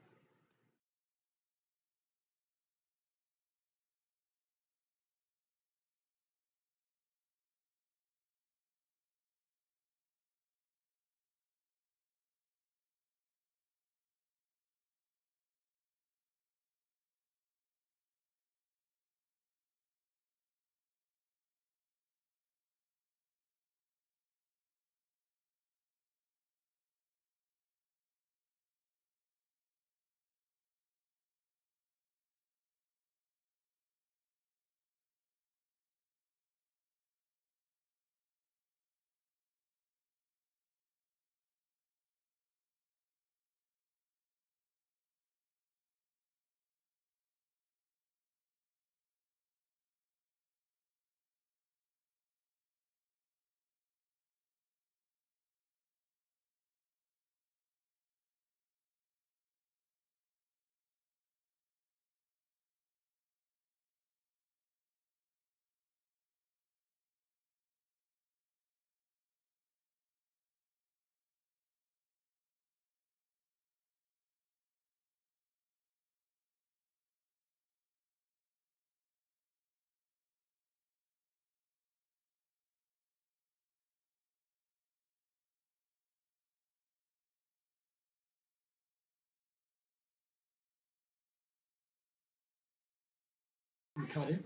Cut it.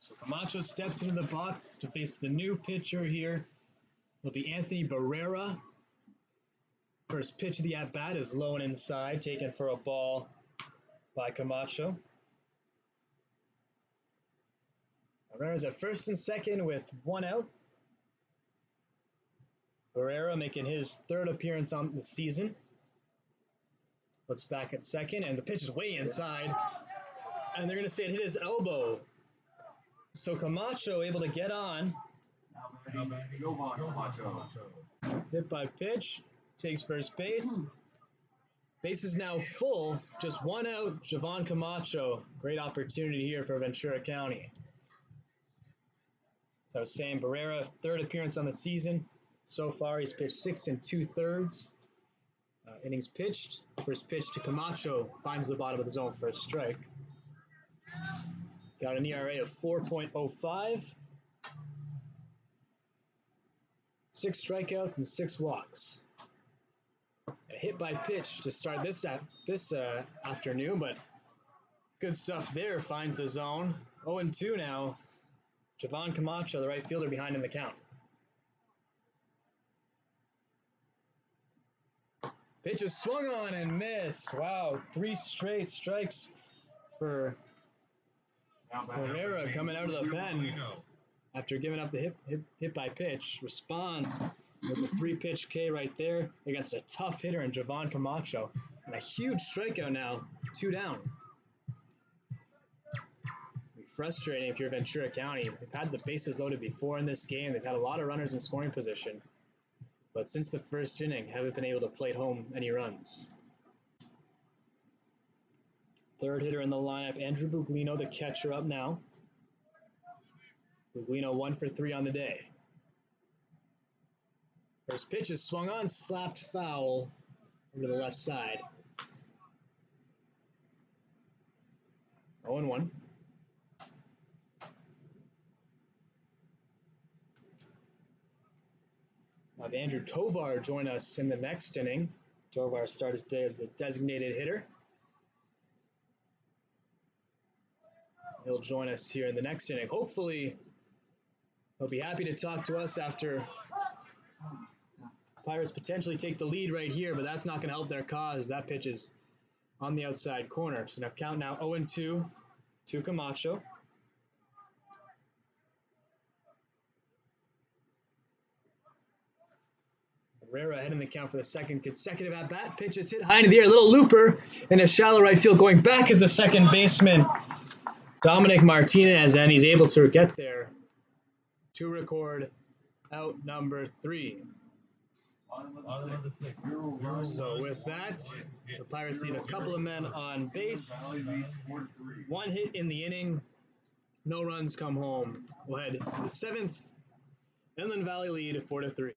So Camacho steps into the box to face the new pitcher here. It'll be Anthony Barrera. First pitch of the at-bat is low and inside, taken for a ball by Camacho. Barrera's at first and second with 1 out. Barrera making his 3rd appearance on the season. Looks back at second, and the pitch is way inside. And they're going to say it hit his elbow. So Camacho able to get on. Hit by pitch. Takes first base. Base is now full. Just 1 out. Javon Camacho. Great opportunity here for Ventura County. So I was saying Barrera, 3rd appearance on the season. So far he's pitched 6 2/3 innings pitched. First pitch to Camacho finds the bottom of the zone for a strike. Got an ERA of 4.05. 6 strikeouts and 6 walks. A hit by pitch to start this afternoon, but good stuff there. Finds the zone. 0-2 now. Javon Camacho, the right fielder, behind in the count. Pitch is swung on and missed. Wow, 3 straight strikes for Barrera coming out of the pen after giving up the hit by pitch. Responds with a 3-pitch K right there against a tough hitter in Javon Camacho. And a huge strikeout now, 2 down. Frustrating if you're Ventura County. They've had the bases loaded before in this game. They've had a lot of runners in scoring position. But since the first inning, haven't been able to plate home any runs. 3rd hitter in the lineup, Andrew Buglino, the catcher, up now. Buglino 1 for 3 on the day. First pitch is swung on, slapped foul over the left side. 0-1. We'll have Andrew Tovar join us in the next inning. Tovar started today as the designated hitter. He'll join us here in the next inning. Hopefully, he'll be happy to talk to us after Pirates potentially take the lead right here, but that's not going to help their cause. That pitch is on the outside corner. So now count now 0-2 to Camacho. Herrera ahead in the count for the second consecutive at-bat. Pitch is hit high into the air. A little looper in a shallow right field. Going back is the second baseman, Dominic Martinez, and he's able to get there to record out number 3. So with that, the Pirates leave a couple of men on base. 1 hit in the inning. No runs come home. We'll head to the 7th. Inland Valley lead 4-3.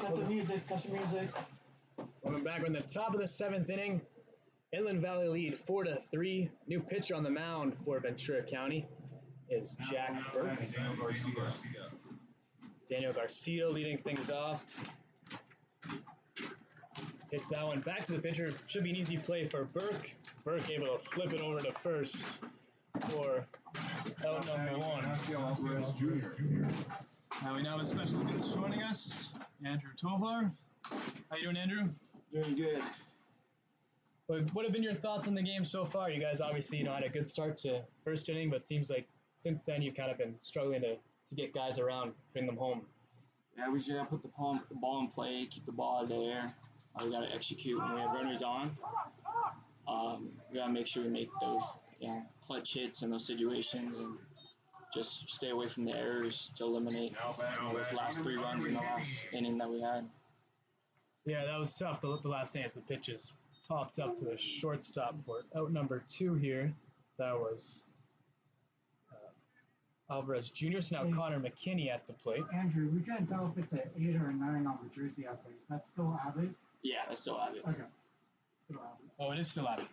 Cut the music, cut the music. Coming back, we're in the top of the 7th inning. Inland Valley lead 4-3. New pitcher on the mound for Ventura County is Jack Burke. Daniel Garcia leading things off. Hits that one back to the pitcher. Should be an easy play for Burke. Burke able to flip it over to first for out number 1. Now we now have a special guest joining us, Andrew Tovar. How you doing, Andrew? Doing good. What have been your thoughts on the game so far? You guys obviously had a good start to first inning, but it seems like since then you've kind of been struggling to get guys around, bring them home. Yeah, we just gotta put the ball in play, keep the ball there. We gotta execute when we have runners on. We gotta make sure we make those clutch hits in those situations and just stay away from the errors to eliminate those last 3 runs in the last inning that we had. Yeah, that was tough. The last inning, the pitches popped up to the shortstop for out number 2 here. That was Alvarez Jr. So now Connor McKinney at the plate. Andrew, we can't tell if it's an 8 or a 9 on the jersey out there. Is that still Abbott? Yeah, I still have it. Okay. Still Abbott. Oh, it is still Abbott.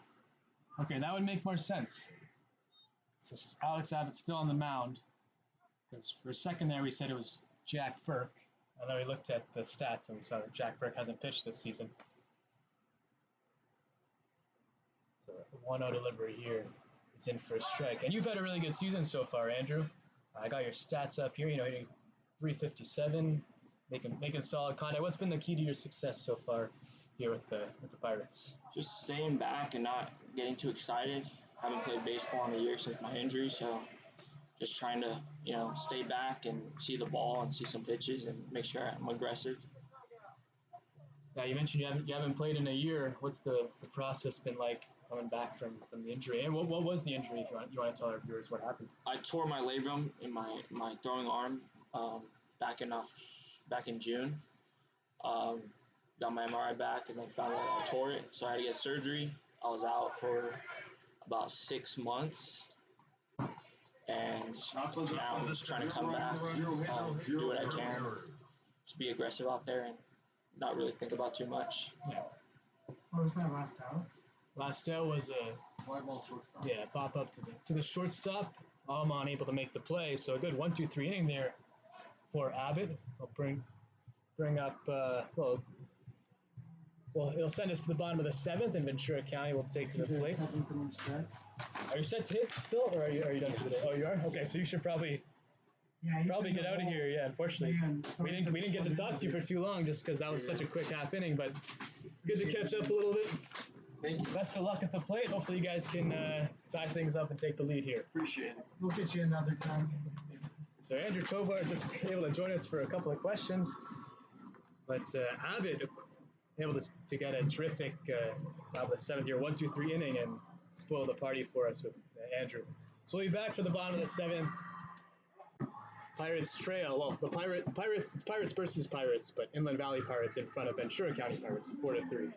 Okay, that would make more sense. So Alex Abbott's still on the mound. Because for a second there we said it was Jack Burke. I know we looked at the stats and we saw that Jack Burke hasn't pitched this season. So 1-0 delivery here. It's in for a strike. And you've had a really good season so far, Andrew. I got your stats up here. You know, hitting .357, making solid contact. What's been the key to your success so far here with the Pirates? Just staying back and not getting too excited. Haven't played baseball in a year since my injury, so just trying to, stay back and see the ball and see some pitches and make sure I'm aggressive. Yeah, you mentioned you haven't played in a year. What's the process been like coming back from the injury? And what was the injury? If you want to tell our viewers what happened? I tore my labrum in my throwing arm back in June. Got my MRI back and then found out I tore it, so I had to get surgery. I was out for about 6 months, and now I'm just trying to come back, do what I can, just be aggressive out there and not really think about too much. Yeah. What was that last out? Last out was a Fly ball shortstop. pop up to the shortstop. Alman able to make the play, so a good 1-2-3 inning there for Abbott. I'll bring up it'll send us to the bottom of the 7th, and Ventura County will take to the plate. Are you set to hit still, or are you done for the day? Oh, you are? Okay, so you should probably get out of here. Yeah, unfortunately, we didn't get to talk to you for too long, just because that was such a quick half inning. But good to catch up a little bit. Thank you. Best of luck at the plate. Hopefully, you guys can tie things up and take the lead here. Appreciate it. We'll get you another time. So Andrew Tovar just able to join us for a couple of questions, but Abbott able to get a terrific top of the 7th here, 1-2-3 inning and spoil the party for us with Andrew. So we'll be back for the bottom of the 7th. Pirates trail. Well, it's Pirates versus Pirates, but Inland Valley Pirates in front of Ventura County Pirates, 4-3.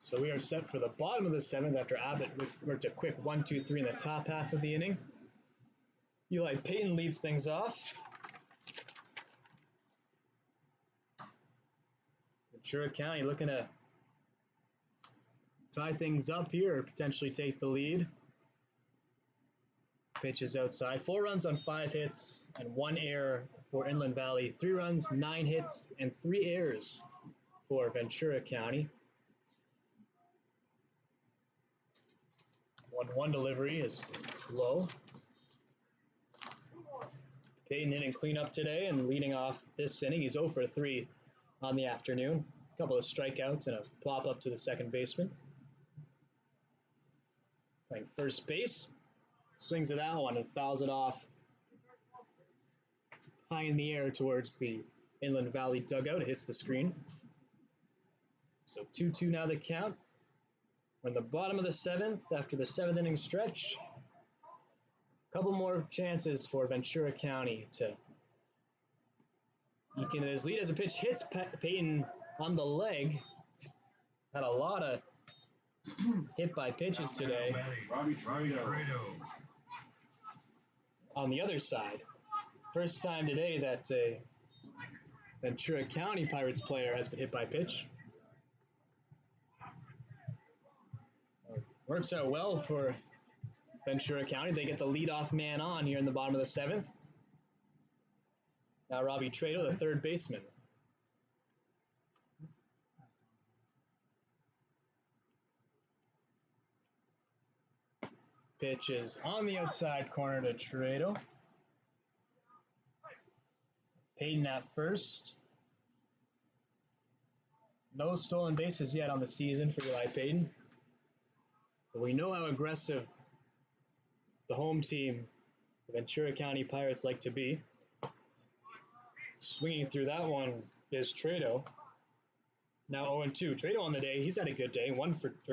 So we are set for the bottom of the 7th after Abbott worked a quick 1-2-3 in the top half of the inning. Eli Payton leads things off. Ventura County looking to tie things up here or potentially take the lead. Pitches outside. 4 runs on 5 hits and 1 error for Inland Valley. 3 runs, 9 hits, and 3 errors for Ventura County. 1-1 delivery is low. Payton inning cleanup today and leading off this inning. He's 0 for 3 on the afternoon. A couple of strikeouts and a pop up to the second baseman. Playing first base. Swings at that one and fouls it off high in the air towards the Inland Valley dugout. It hits the screen. So 2-2 now the count. We're in the bottom of the 7th after the 7th inning stretch. A couple more chances for Ventura County to eke into his lead as a pitch hits Payton on the leg. Had a lot of hit by pitches today. Robbie Trito. On the other side, first time today that a Ventura County Pirates player has been hit by pitch. Works out well for Ventura County. They get the leadoff man on here in the bottom of the 7th. Now Robbie Trado, the third baseman. Pitch is on the outside corner to Trado. Payton at first. No stolen bases yet on the season for Eli Payton. But we know how aggressive the home team, the Ventura County Pirates, like to be. Swinging through that one is Trado. Now 0-2. Trado on the day, he's had a good day.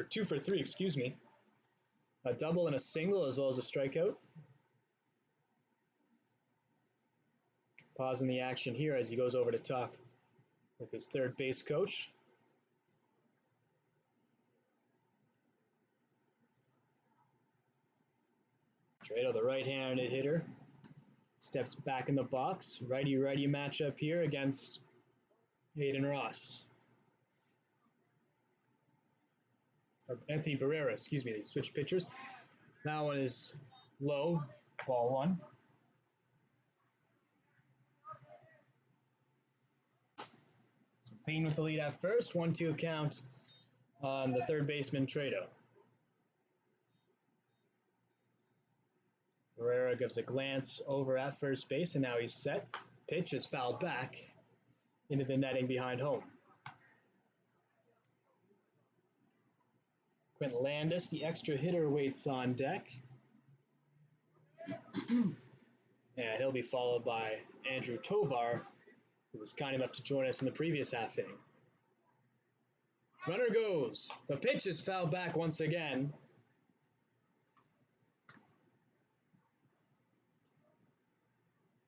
2 for 3, excuse me. A double and a single as well as a strikeout. Pausing the action here as he goes over to talk with his third base coach. Trado, the right-handed hitter, steps back in the box. Righty-righty matchup here against Hayden Ross. Or Anthony Barrera, excuse me. They switch pitchers. That one is low, ball one. So Payne with the lead at first. 1-2 count on the third baseman, Trado. Barrera gives a glance over at first base, and now he's set. Pitch is fouled back into the netting behind home. Quint Landis, the extra hitter, waits on deck. And he'll be followed by Andrew Tovar, who was kind enough to join us in the previous half inning. Runner goes. The pitch is fouled back once again.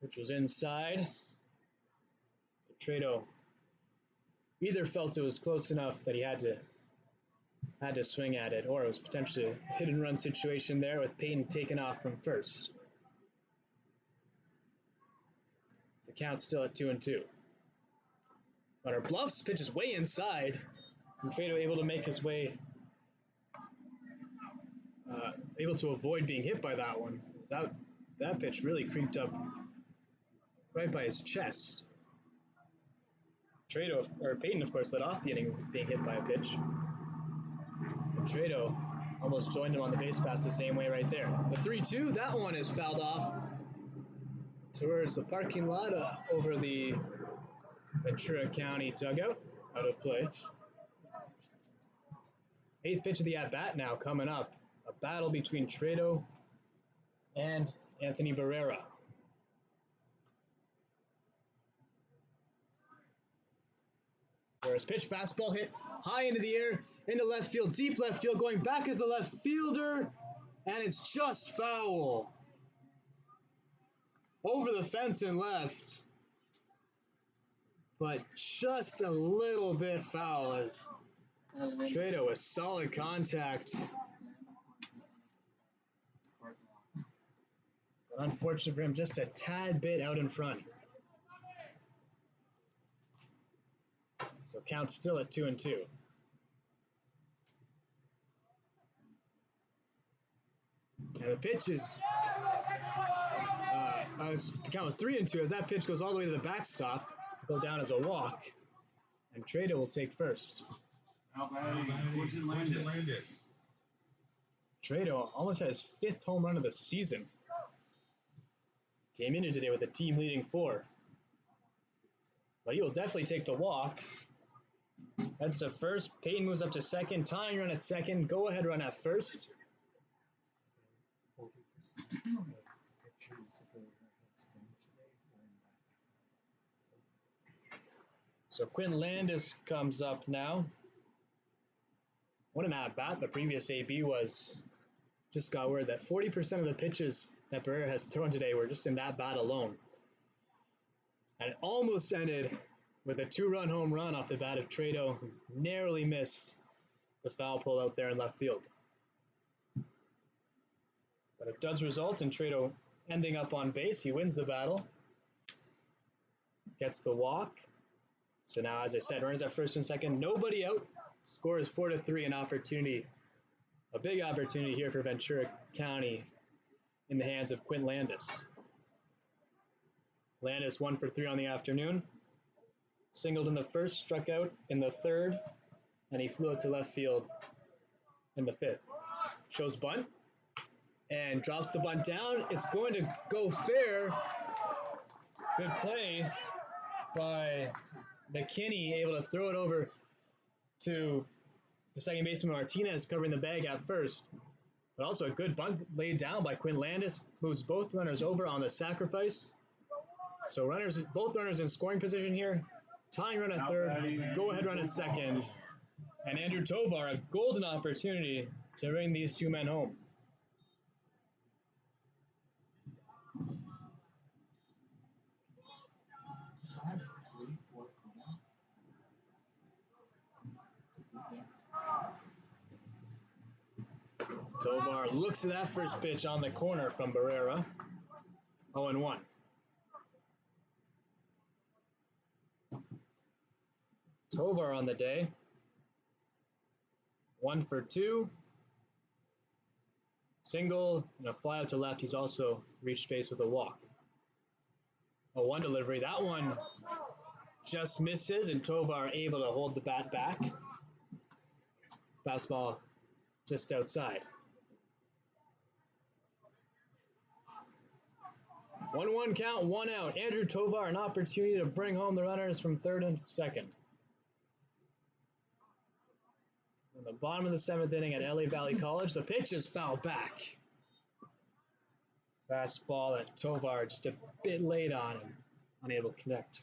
Which was inside. Trado either felt it was close enough that he had to swing at it, or it was potentially a hit and run situation there with Payton taken off from first. The count's still at 2-2. Runner bluffs, pitches way inside, and Trado able to make his way, able to avoid being hit by that one. That pitch really creeped up right by his chest. Payton, of course, led off the inning with being hit by a pitch. And Trado almost joined him on the base pass the same way right there. The 3-2, that one is fouled off towards the parking lot over the Ventura County dugout, out of play. Eighth pitch of the at-bat now coming up. A battle between Trado and Anthony Barrera. Whereas pitch, fastball hit high into the air, into left field, deep left field, going back as a left fielder, and it's just foul. Over the fence and left, but just a little bit foul as Trado with solid contact. But unfortunate for him, just a tad bit out in front. So count's still at 2-2. And the pitch is, the count was 3-2 as that pitch goes all the way to the backstop, go down as a walk, and Trado will take first. Trado almost had his 5th home run of the season. Came into today with a team leading 4. But he will definitely take the walk. Heads to first. Payton moves up to second. Tying run at second. Go ahead run at first. So Quint Landis comes up now. What an at-bat. The previous AB just got word that 40% of the pitches that Barrera has thrown today were just in that bat alone. And it almost ended with a 2-run home run off the bat of Trado, who narrowly missed the foul pole out there in left field. But it does result in Trado ending up on base. He wins the battle, gets the walk. So now, as I said, runners at first and second, nobody out. Score is 4-3, an opportunity, a big opportunity here for Ventura County in the hands of Quint Landis. Landis 1 for 3 on the afternoon. Singled in the first, struck out in the third, and he flew out to left field in the 5th. Shows bunt and drops the bunt down. It's going to go fair. Good play by McKinney, able to throw it over to the second baseman Martinez, covering the bag at first. But also a good bunt laid down by Quint Landis, moves both runners over on the sacrifice. So both runners in scoring position here. Tying run at third, go-ahead run at second. And Andrew Tovar, a golden opportunity to bring these two men home. Tovar looks at that first pitch on the corner from Barrera. 0-1. Tovar on the day. 1 for 2. Single and a fly out to left. He's also reached base with a walk. A 1 delivery. That one just misses, and Tovar able to hold the bat back. Fastball just outside. 1-1 count, 1 out. Andrew Tovar, an opportunity to bring home the runners from third and second. In the bottom of the 7th inning at LA Valley College, the pitch is fouled back. Fastball that Tovar just a bit late on and unable to connect.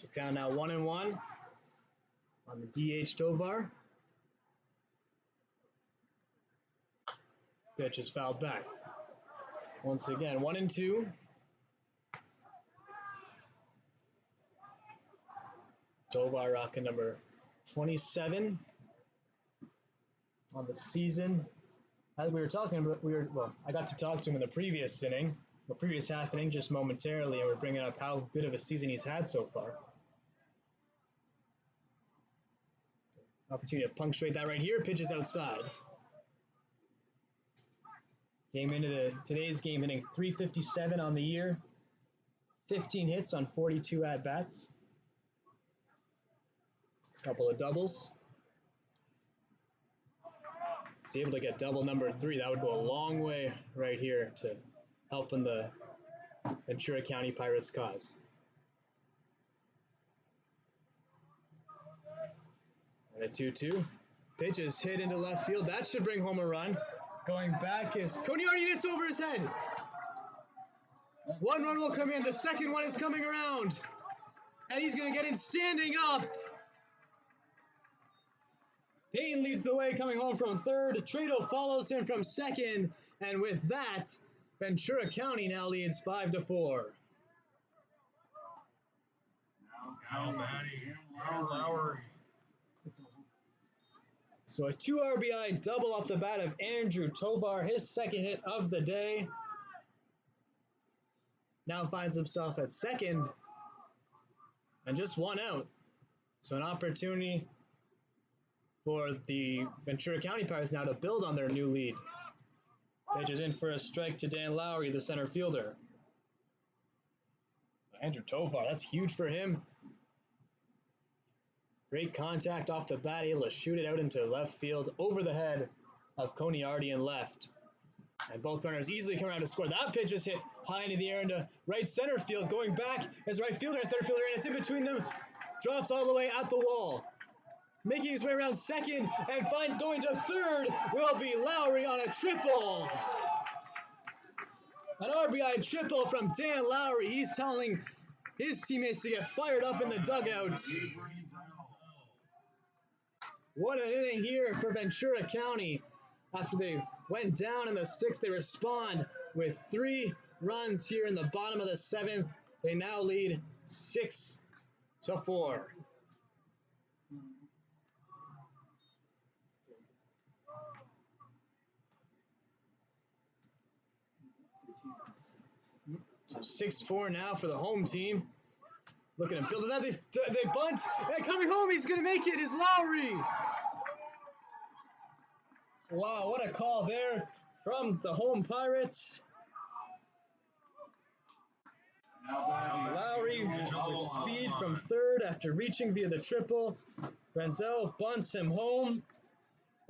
So count now 1-1 on the DH Tovar. Pitch is fouled back. Once again, 1-2. Tovar rocking number 27 on the season. As we were talking about, I got to talk to him in the previous inning, the previous half inning, just momentarily, and we're bringing up how good of a season he's had so far. Opportunity to punctuate that right here. Pitches outside. Came into today's game hitting .357 on the year, 15 hits on 42 at-bats. Couple of doubles. He's able to get double number 3. That would go a long way right here to helping the Ventura County Pirates cause. And a 2-2. Pitch is hit into left field. That should bring home a run. Going back is Coniardi, hits over his head. 1 run will come in. The second one is coming around. And he's going to get it standing up. Payne leads the way coming home from third. Trado follows him from second. And with that, Ventura County now leads 5-4. Now batting. Lowry. So a 2 RBI double off the bat of Andrew Tovar, his second hit of the day. Now finds himself at second and just 1 out. So an opportunity for the Ventura County Pirates now to build on their new lead. Pitches in for a strike to Dan Lowry, the center fielder. Andrew Tovar, that's huge for him. Great contact off the bat, able to shoot it out into left field over the head of Coniardi in left. And both runners easily come around to score. That pitch is hit high into the air into right center field. Going back is right fielder and center fielder, and it's in between them. Drops all the way at the wall. Making his way around second and going to third will be Lowry on a triple. An RBI triple from Dan Lowry. He's telling his teammates to get fired up in the dugout. What an inning here for Ventura County. After they went down in the 6th, they respond with 3 runs here in the bottom of the 7th. They now lead 6-4. So 6-4 now for the home team. Looking to build it up. They bunt. And coming home, he's going to make it, is Lowry. Wow, what a call there from the home Pirates. Lowry with speed from third after reaching via the triple. Branzel bunts him home.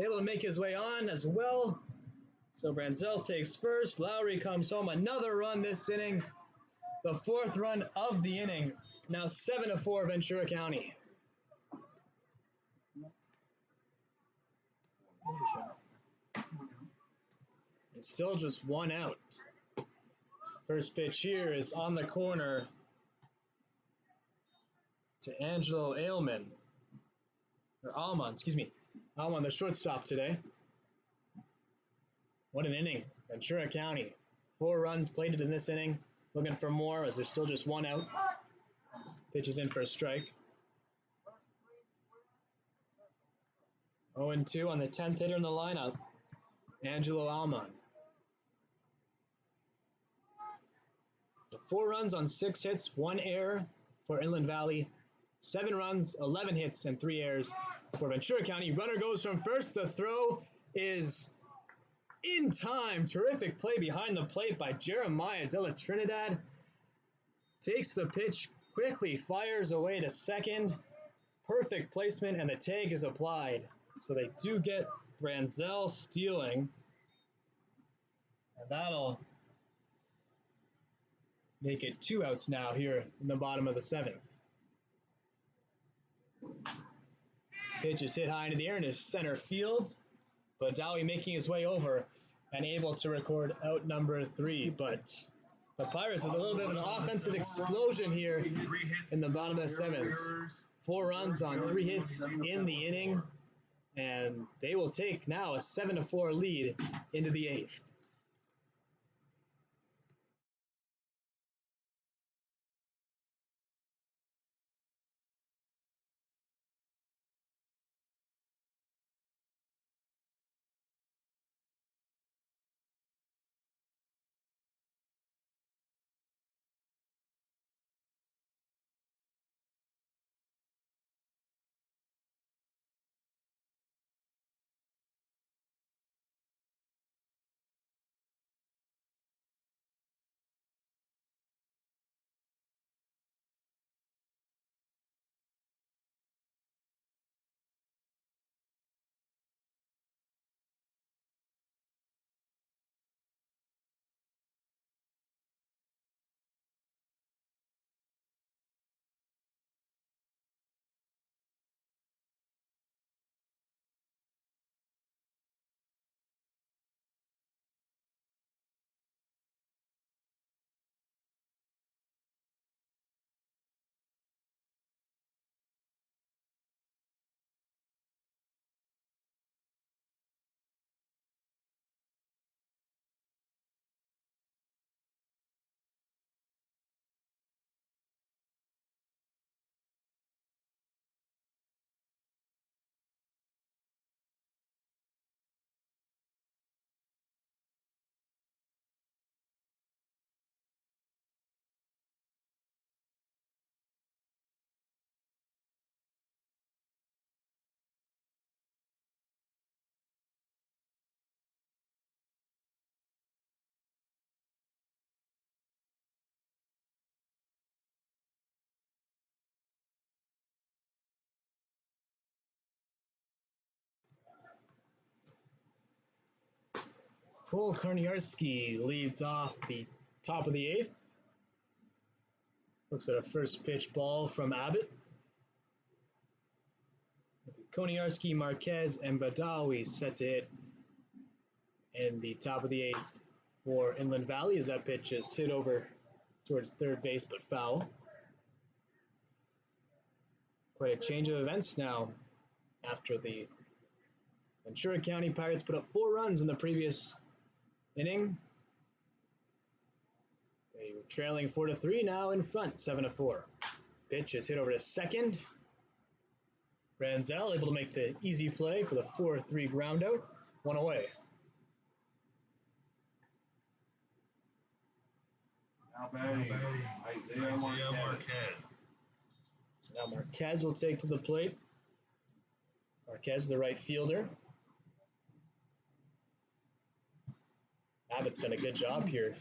Able to make his way on as well. So Branzel takes first. Lowry comes home. Another run this inning. The 4th run of the inning. Now 7-4 Ventura County. It's still just 1 out. First pitch here is on the corner to Angelo Alman. Or Alman, excuse me. Alman, the shortstop today. What an inning. Ventura County, 4 runs plated in this inning. Looking for more as there's still just 1 out. Pitches in for a strike. 0-2 on the 10th hitter in the lineup, Angelo Almon. 4 runs on 6 hits, 1 error for Inland Valley. 7 runs, 11 hits, and 3 errors for Ventura County. Runner goes from first. The throw is in time. Terrific play behind the plate by Jeremiah de la Trinidad. Takes the pitch, quickly fires away to second. Perfect placement, and the tag is applied. So they do get Branzel stealing. And that'll make it 2 outs now here in the bottom of the 7th. Pitch is hit high into the air into center field. Badawi making his way over and able to record out number 3. But the Pirates with a little bit of an offensive explosion here in the bottom of the 7th. 4 runs on 3 hits in the inning. And they will take now a 7-4 lead into the 8th. Cole Karniarski leads off the top of the 8th. Looks at a first pitch ball from Abbott. Koniarski, Marquez, and Badawi set to hit in the top of the 8th for Inland Valley as that pitch is hit over towards third base but foul. Quite a change of events now after the Ventura County Pirates put up 4 runs in the previous inning. They were trailing 4-3, now in front 7-4. Pitch is hit over to second. Branzel able to make the easy play for the 4-3 ground out. 1 away. Now batting, Isaiah Marquez. So now Marquez will take to the plate. Marquez, the right fielder. Abbott's done a good job here.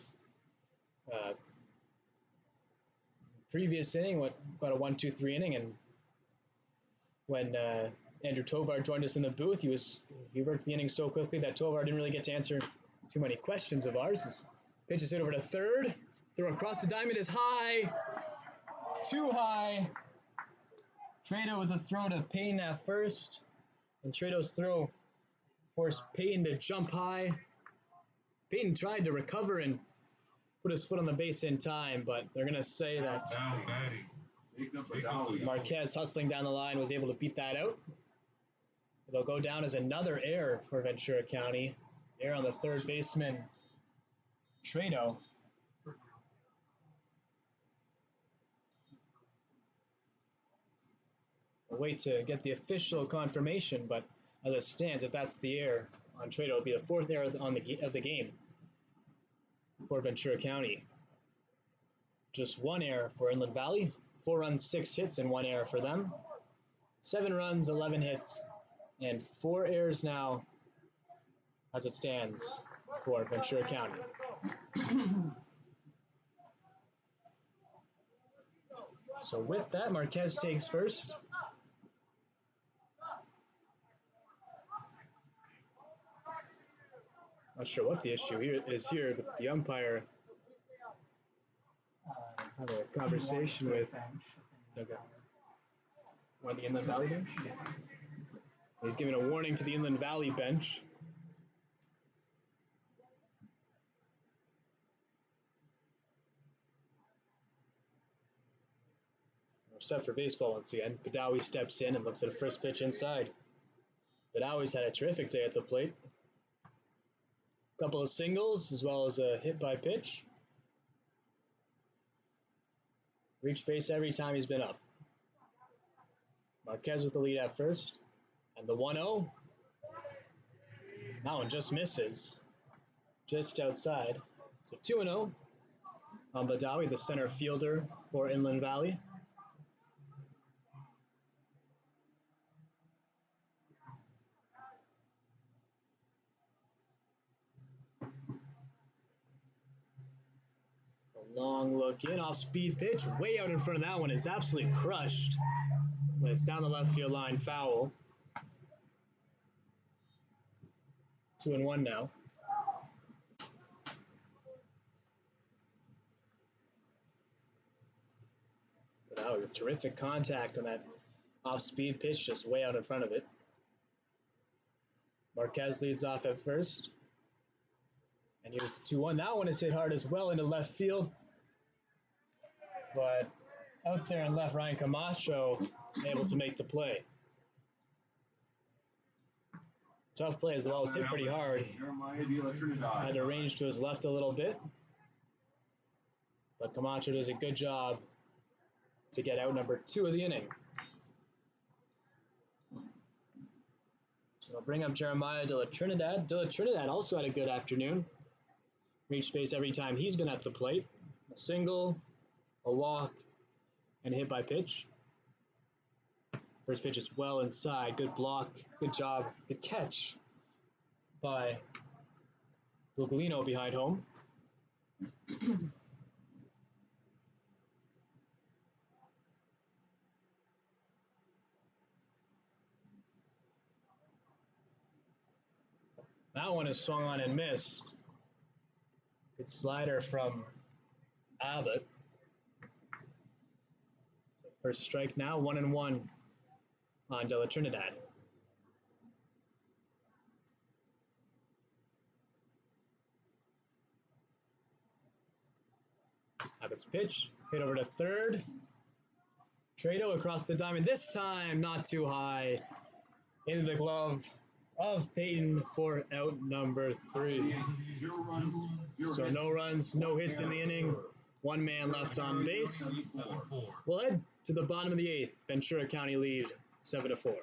Previous inning, about a 1-2-3 inning, and when Andrew Tovar joined us in the booth, he worked the inning so quickly that Tovar didn't really get to answer too many questions of ours. His pitch is hit over to third. Throw across the diamond is high. Too high. Trado with a throw to Payne at first. And Trado's throw forced Payne to jump high. Payne tried to recover and put his foot on the base in time, but they're going to say that Marquez, hustling down the line, was able to beat that out. It'll go down as another error for Ventura County. Error on the third baseman, Trado. We'll wait to get the official confirmation, but as it stands, if that's the error on Trado, it'll be the fourth error of the game for Ventura County. Just one error for Inland Valley. 4 runs, 6 hits, and 1 error for them. 7 runs, 11 hits, and 4 errors now as it stands for Ventura County. So with that, Marquez takes first. Not sure what the issue here, but the umpire had a conversation with the Inland Valley bench. He's giving a warning to the Inland Valley bench. We're set for baseball once again. Badawi steps in and looks at a first pitch inside. Badawi's had a terrific day at the plate. A couple of singles as well as a hit by pitch. Reached base every time he's been up. Marquez with the lead at first. And the 1-0. That one just misses. Just outside. So 2-0 on Badawi, the center fielder for Inland Valley. A long look in, off speed pitch, way out in front of that one. It's absolutely crushed. But it's down the left field line, foul. 2-1 now. Wow, terrific contact on that off-speed pitch, just way out in front of it. Marquez leads off at first. And here's the 2-1. That one is hit hard as well into left field. But out there in left, Ryan Camacho able to make the play. Tough play as well. It was hit pretty hard. Had to range to his left a little bit. But Camacho does a good job to get out number 2 of the inning. So they'll bring up Jeremiah De La Trinidad. De La Trinidad also had a good afternoon. Reached base every time he's been at the plate. A single, a walk, and a hit by pitch. First pitch is well inside. Good block. Good job. Good catch by Luglino behind home. That one is swung on and missed. Good slider from Abbott. So first strike now, 1-1 on De La Trinidad. Abbott's pitch, hit over to third. Trado across the diamond, this time not too high. Into the glove of Peyton for out number 3. So no runs, no hits in the inning. 1 man left on base. We'll head to the bottom of the 8th. Ventura County lead 7-4.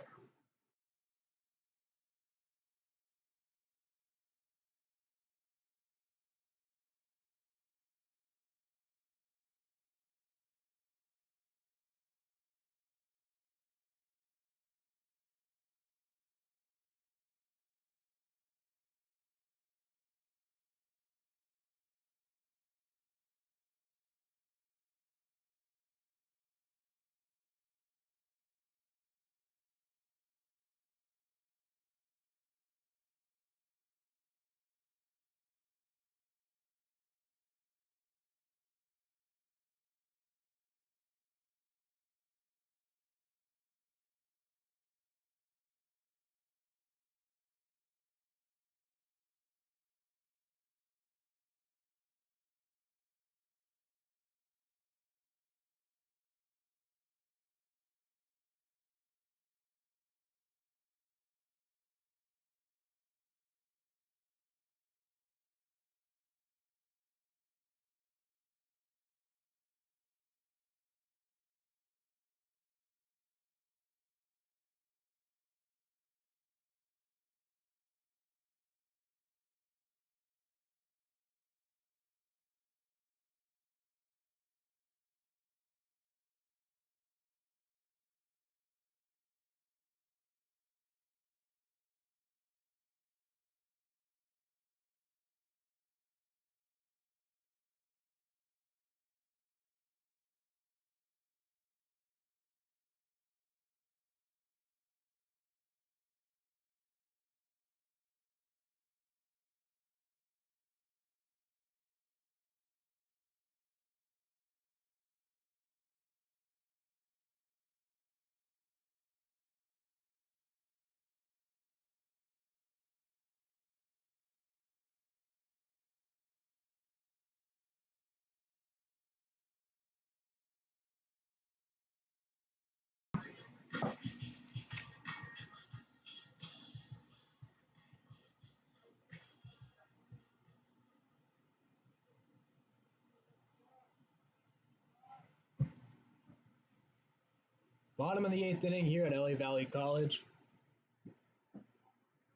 Bottom of the 8th inning here at LA Valley College.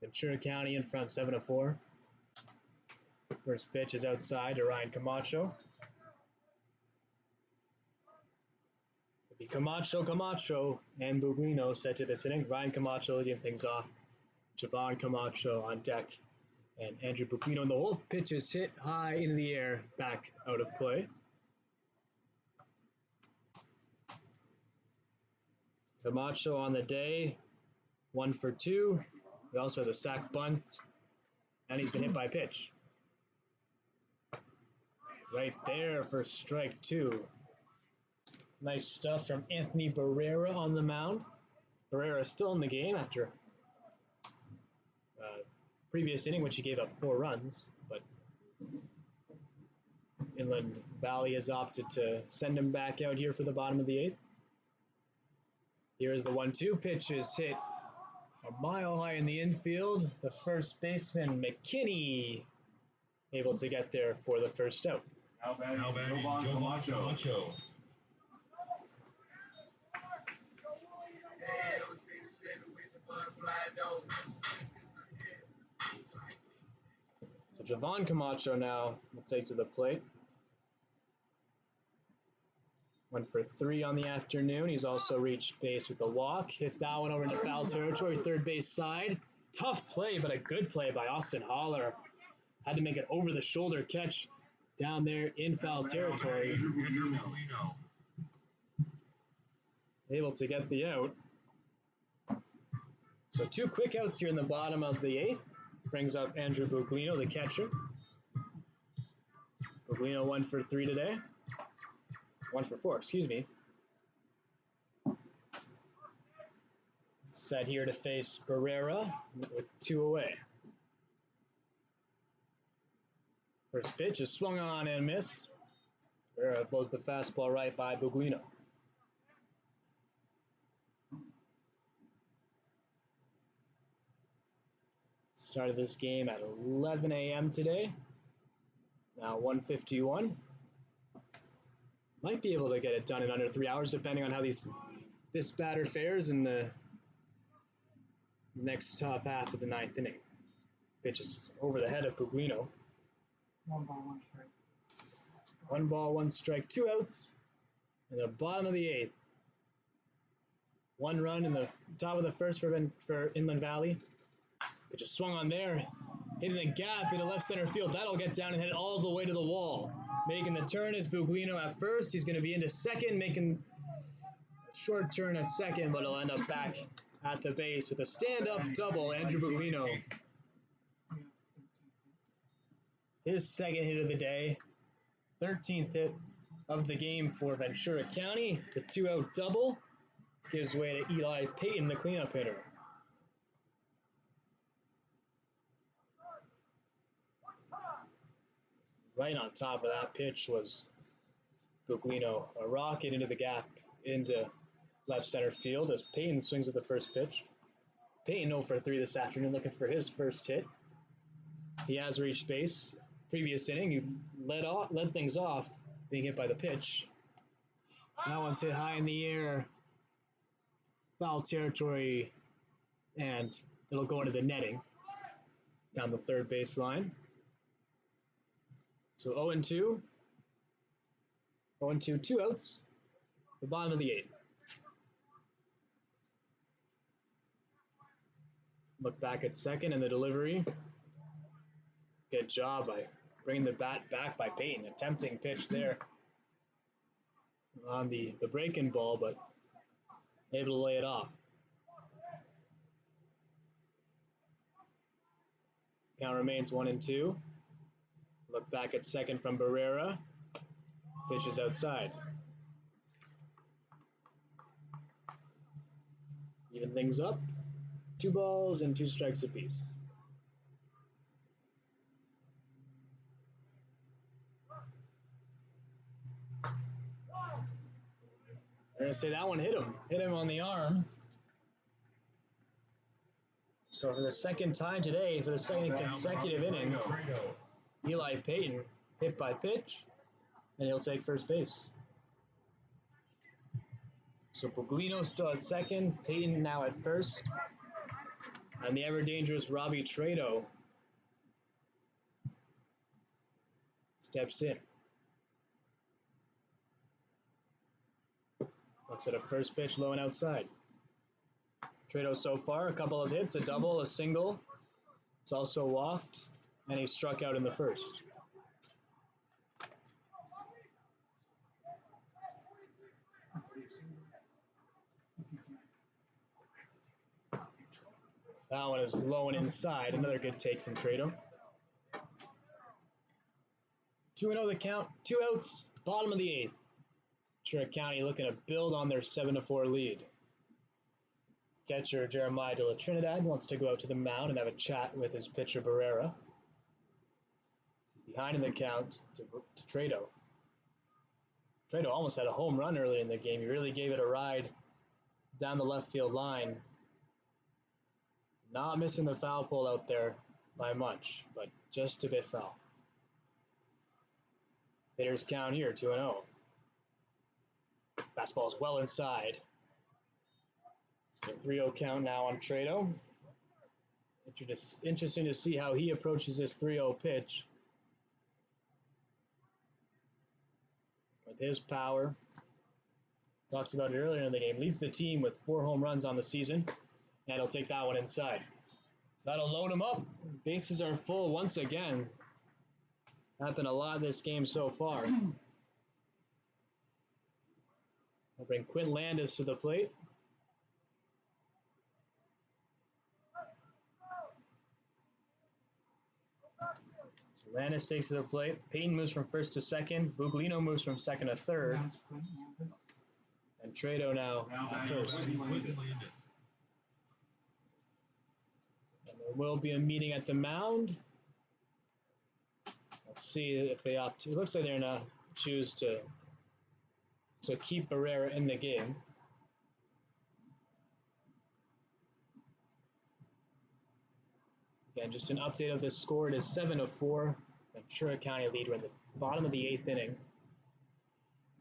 Ventura County in front 7-4. First pitch is outside to Ryan Camacho. It'll be Camacho, and Buglino set to this inning. Ryan Camacho leading things off. Javon Camacho on deck. And Andrew Buglino, and the whole pitch is hit high into the air, back out of play. Camacho on the day, 1 for 2. He also has a sac bunt, and he's been hit by a pitch. Right there for strike 2. Nice stuff from Anthony Barrera on the mound. Barrera is still in the game after previous inning, which he gave up 4 runs, but Inland Valley has opted to send him back out here for the bottom of the 8th. Here's the 1-2 pitch is hit a mile high in the infield. The first baseman, McKinney, able to get there for the first out. Now batting, Javon Camacho. So Javon Camacho now will take to the plate. 1 for 3 on the afternoon. He's also reached base with a walk. Hits that one over into foul territory, third base side. Tough play, but a good play by Austin Holler. Had to make an over-the-shoulder catch down there in foul territory. Able to get the out. So 2 quick outs here in the bottom of the 8th. Brings up Andrew Buglino, the catcher. Buglino 1 for 3 today. 1 for 4, excuse me. Set here to face Barrera with 2 away. First pitch is swung on and missed. Barrera blows the fastball right by Buglino. Started this game at 11 a.m. today. Now 1:51. Might be able to get it done in under 3 hours, depending on how this batter fares in the next top half of the 9th inning. Pitch is over the head of Buglino. 1 ball, 1 strike. 1 ball, 1 strike, 2 outs. In the bottom of the 8th. 1 run in the top of the first for Inland Valley. Pitch is swung on there, hitting the gap into left center field. That'll get down and hit it all the way to the wall. Making the turn is Buglino at first. He's going to be into second, making a short turn at second, but he'll end up back at the base with a stand-up double. Andrew Buglino. His second hit of the day. 13th hit of the game for Ventura County. The 2-out double gives way to Eli Payton, the cleanup hitter. Right on top of that pitch was Buglino, a rocket into the gap into left center field as Payton swings at the first pitch. Payton 0 for 3 this afternoon, looking for his first hit. He has reached base. Previous inning, he led things off, being hit by the pitch. That one's hit high in the air, foul territory, and it'll go into the netting down the third baseline. So 0-2. 0-2, 2 outs. The bottom of the 8th. Look back at second and the delivery. Good job by bringing the bat back by Payton. A tempting pitch there on the break-in ball, but able to lay it off. Count remains 1-2. Look back at second from Barrera. Pitch is outside. Even things up. 2 balls and 2 strikes apiece. I'm going to say that one hit him on the arm. So for the second time today, for the second consecutive inning, Eli Payton hit by pitch, and he'll take first base. So Puglino still at second, Peyton now at first, and the ever-dangerous Robbie Trado steps in. Looks at a first pitch low and outside. Trado so far, a couple of hits, a double, a single. It's also walked, and he struck out in the first. That one is low and inside. Another good take from Trado. 2-0 the count, 2 outs, bottom of the 8th. Ventura County looking to build on their 7-4 lead. Catcher Jeremiah de la Trinidad wants to go out to the mound and have a chat with his pitcher Barrera. Behind in the count to Trado. Trado almost had a home run earlier in the game. He really gave it a ride down the left field line. Not missing the foul pole out there by much, but just a bit foul. Hitters count here, 2-0. Fastball is well inside. So 3-0 count now on Trado. Interesting to see how he approaches this 3-0 pitch. With his power. Talks about it earlier in the game. Leads the team with 4 home runs on the season. And he'll take that one inside. So that'll load him up. Bases are full once again. Happened a lot this game so far. I'll bring Quinn Landis to the plate. So Landis takes to the plate. Payton moves from first to second. Buglino moves from second to third. And Trado now at first. And there will be a meeting at the mound. Let's see if they opt to. It looks like they're going to choose to keep Barrera in the game. Again, just an update of the score. It is 7-4. Ventura County lead. We're in the bottom of the 8th inning.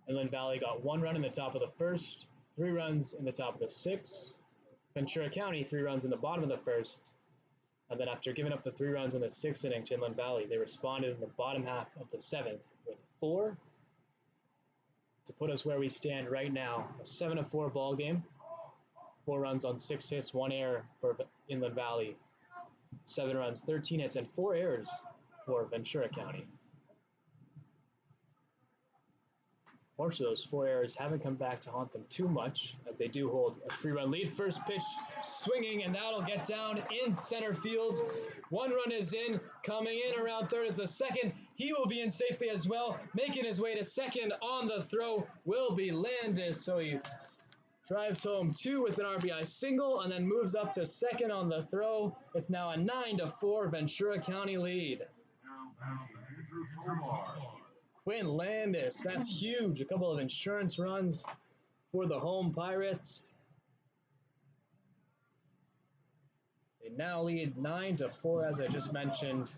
Inland Valley got 1 run in the top of the first, 3 runs in the top of the 6th. Ventura County 3 runs in the bottom of the first. And then after giving up the 3 runs in the 6th inning to Inland Valley, they responded in the bottom half of the 7th with 4 to put us where we stand right now. A 7-4 ball game. 4 runs on 6 hits, 1 error for Inland Valley. 7 runs, 13 hits, and 4 errors for Ventura County. Fortunately, those 4 errors haven't come back to haunt them too much, as they do hold a 3-run lead. First pitch swinging, and that'll get down in center field. 1 run is in. Coming in around third is the second. He will be in safely as well. Making his way to second on the throw will be Landis. So he drives home 2 with an RBI single, and then moves up to second on the throw. It's now a 9-4 Ventura County lead. Quinn Landis, that's huge. A couple of insurance runs for the home Pirates. They now lead 9-4, as I just mentioned.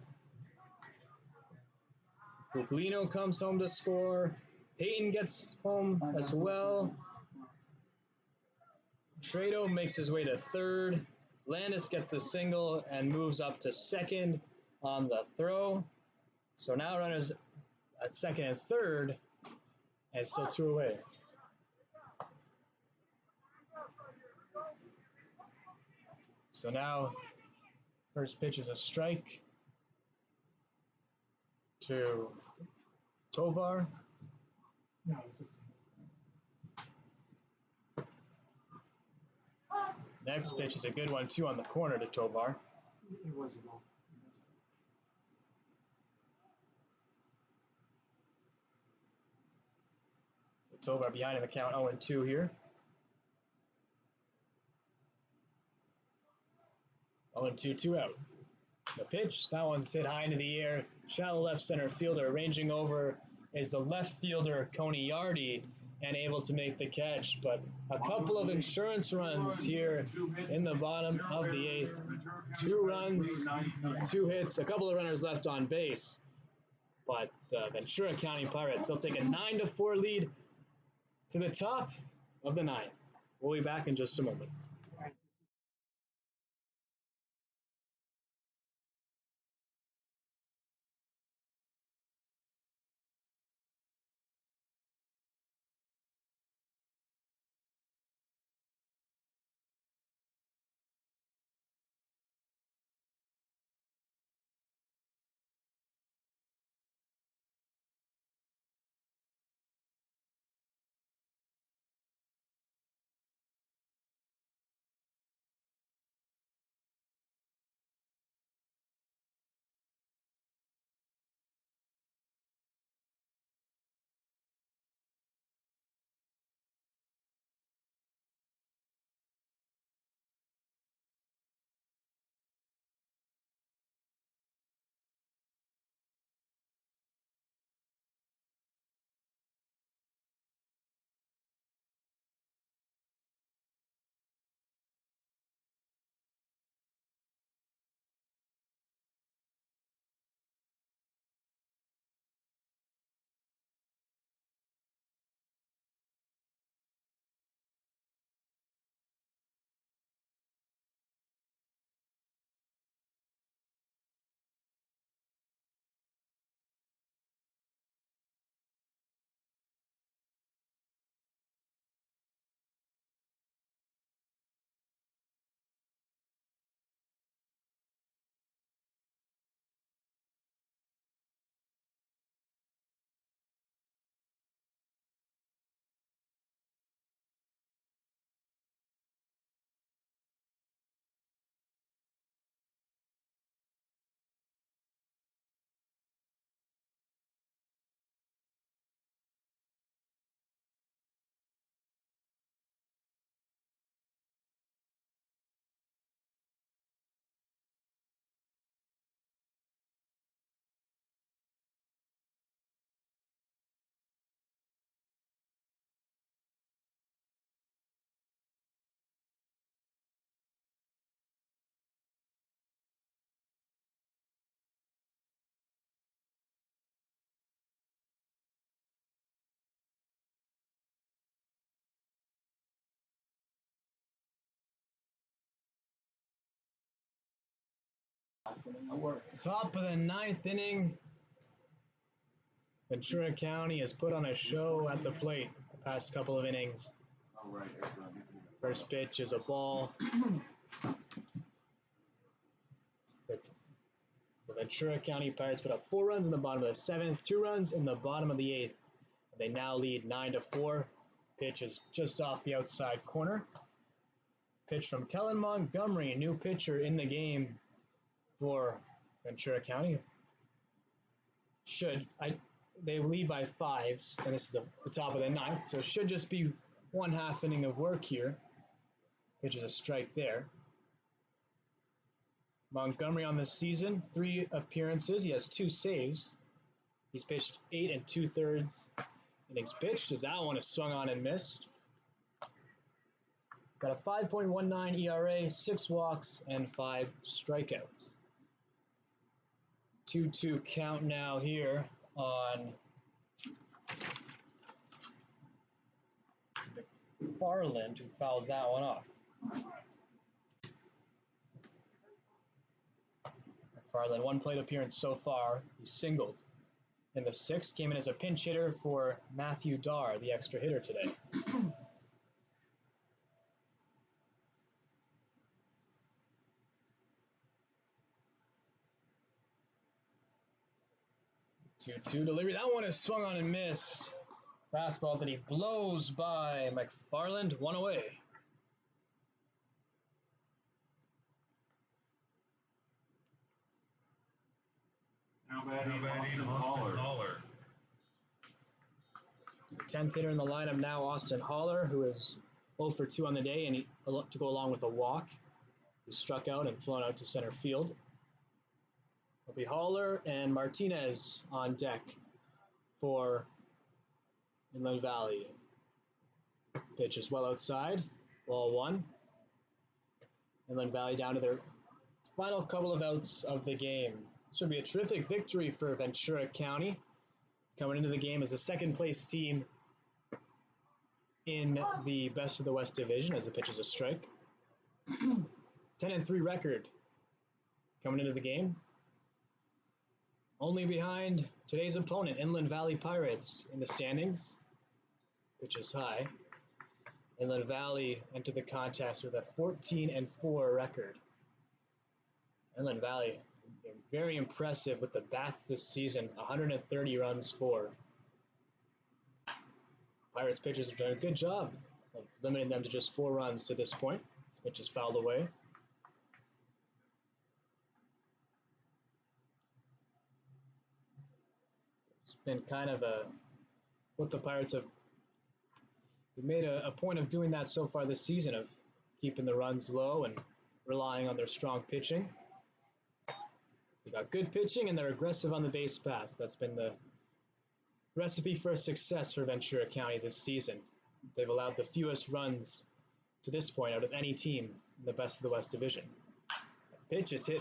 Buglino comes home to score. Peyton gets home as well. Trado makes his way to third. Landis gets the single and moves up to second on the throw. So now runners at second and third, and still 2 away. So now, first pitch is a strike to Tovar. Next pitch is a good one, too, on the corner to Tovar. It was a ball. Tovar behind in the count, 0-2 here. 0-2, 2 outs. The pitch, that one's hit high into the air. Shallow left center fielder. Arranging over is the left fielder, Coney Yardy, and able to make the catch. But a couple of insurance runs here in the bottom of the 8th. 2 runs, 2 hits, a couple of runners left on base. But the Ventura County Pirates, they'll take a 9-4 lead to the top of the 9th. We'll be back in just a moment. Top of the ninth inning. Ventura County has put on a show at the plate the past couple of innings. First pitch is a ball. The Ventura County Pirates put up 4 runs in the bottom of the 7th, 2 runs in the bottom of the 8th. They now lead 9-4. Pitch is just off the outside corner. Pitch from Kellen Montgomery, new pitcher in the game for Ventura County. They lead by 5s, and this is the top of the 9th, so it should just be 1/2 inning of work here. Pitch is a strike there. Montgomery on this season, 3 appearances. He has 2 saves. He's pitched 8 2/3 innings pitched, as that one is swung on and missed. He's got a 5.19 ERA, 6 walks, and 5 strikeouts. 2-2 count now here on McFarland, who fouls that one off. McFarland, 1 plate appearance so far. He singled in the 6th, came in as a pinch hitter for Matthew Darr, the extra hitter today. Two-two delivery. That one is swung on and missed. Fastball that he blows by McFarland, 1 away. Now batting Austin Haller. The 10th hitter in the lineup now, Austin Haller, who is 0 for 2 on the day, and to go along with a walk. He struck out and flown out to center field. It'll be Haller and Martinez on deck for Inland Valley. Pitch is well outside. Ball 1. Inland Valley down to their final couple of outs of the game. This would be a terrific victory for Ventura County, coming into the game as the second place team in the best of the West division as the pitch is a strike. 10-3 record coming into the game. Only behind today's opponent, Inland Valley Pirates, in the standings, which is high. Inland Valley entered the contest with a 14-4 record. Inland Valley, very impressive with the bats this season, 130 runs for. Pirates pitchers have done a good job of limiting them to just 4 runs to this point. This pitch is fouled away. It's been kind of what the Pirates have made a point of doing that so far this season, of keeping the runs low and relying on their strong pitching. They got good pitching and they're aggressive on the base pass. That's been the recipe for success for Ventura County this season. They've allowed the fewest runs to this point out of any team in the best of the West Division. Pitch is hit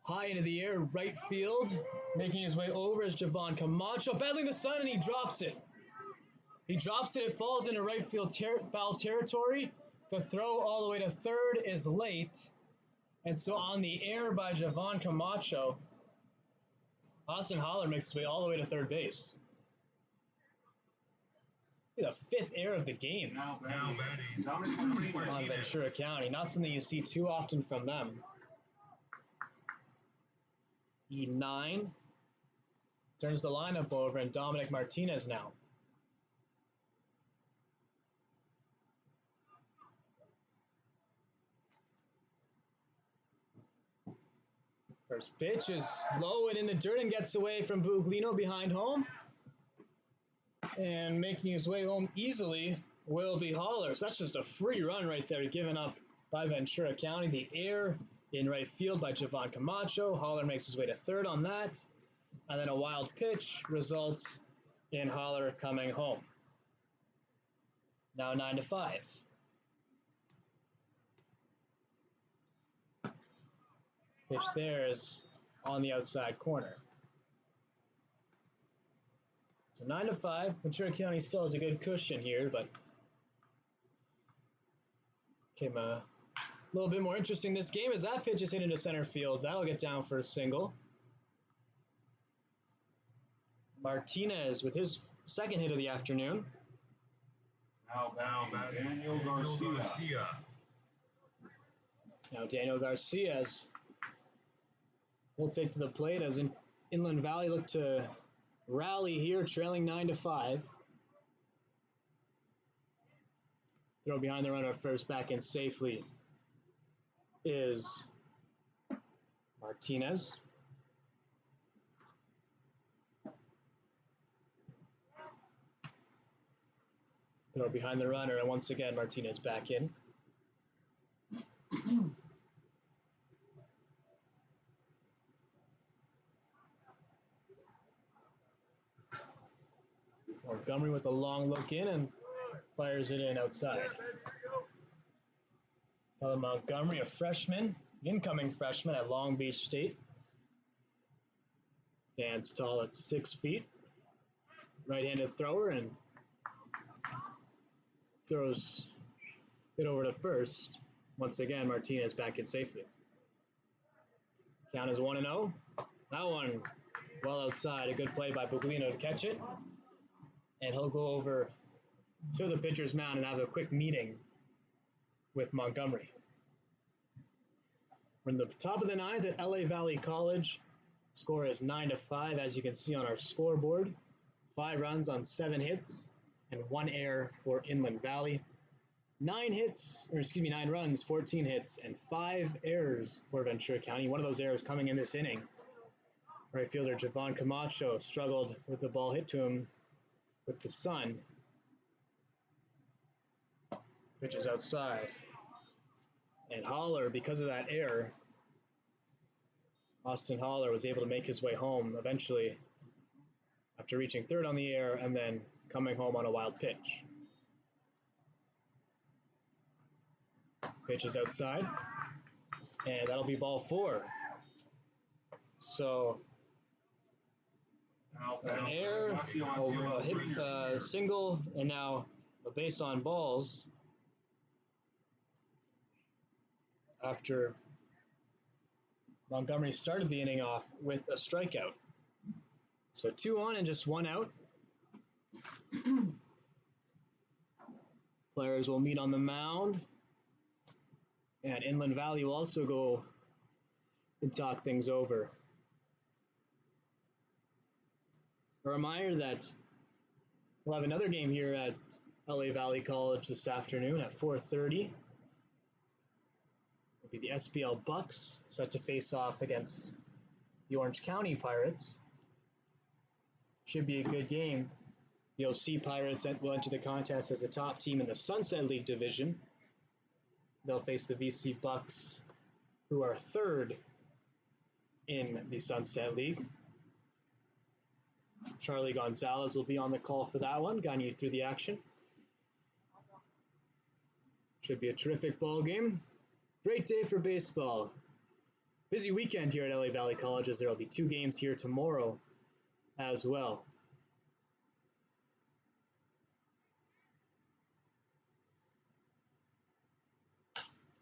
high into the air, right field. Making his way over is Javon Camacho, battling the sun, and he drops it. He drops it, it falls into right field foul territory. The throw all the way to third is late. And so on the air by Javon Camacho, Austin Holler makes his way all the way to third base. The 5th error of the game on Ventura County. Not something you see too often from them. E9 turns the lineup over, and Dominic Martinez now. First pitch is low and in the dirt and gets away from Buglino behind home. And making his way home easily will be Holler. So that's just a free run right there given up by Ventura County. The air in right field by Javon Camacho. Holler makes his way to third on that. And then a wild pitch results in Holler coming home. Now 9-5. Pitch there is on the outside corner. So 9-5. Ventura County still has a good cushion here, but came a little bit more interesting this game as that pitch is hit into center field. That'll get down for a single. Martinez with his second hit of the afternoon. Now Daniel Garcia. Now Daniel Garcia's will take to the plate as Inland Valley look to rally here, trailing 9-5. Throw behind the runner at first, back in safely is Martinez. Throw behind the runner, and once again Martinez back in. Montgomery with a long look in and fires it in outside. Montgomery, a freshman, incoming freshman at Long Beach State. Stands tall at 6 feet. Right-handed thrower and throws it over to first. Once again, Martinez back in safely. Count is 1-0. That one well outside. A good play by Buglino to catch it. And he'll go over to the pitcher's mound and have a quick meeting with Montgomery. We're in the top of the ninth at LA Valley College. Score is 9-5, as you can see on our scoreboard. 5 runs on 7 hits and 1 error for Inland Valley. 9 runs, 14 hits, and 5 errors for Ventura County. One of those errors coming in this inning. Right fielder Javon Camacho struggled with the ball hit to him with the sun. Pitches outside. And Holler, because of that error, Austin Holler was able to make his way home eventually after reaching third on the air and then coming home on a wild pitch. Pitch is outside, and that'll be ball 4. So an error, a hit, single, and now a base on balls after Montgomery started the inning off with a strikeout. So 2 on and just 1 out. Players will meet on the mound. And Inland Valley will also go and talk things over. A reminder that we'll have another game here at LA Valley College this afternoon at 4:30. It'll be the SPL Bucks set to face off against the Orange County Pirates. Should be a good game. The OC Pirates will enter the contest as the top team in the Sunset League division. They'll face the VC Bucks, who are third in the Sunset League. Charlie Gonzalez will be on the call for that one, guiding you through the action. Should be a terrific ball game. Great day for baseball. Busy weekend here at LA Valley College, as there will be 2 games here tomorrow as well.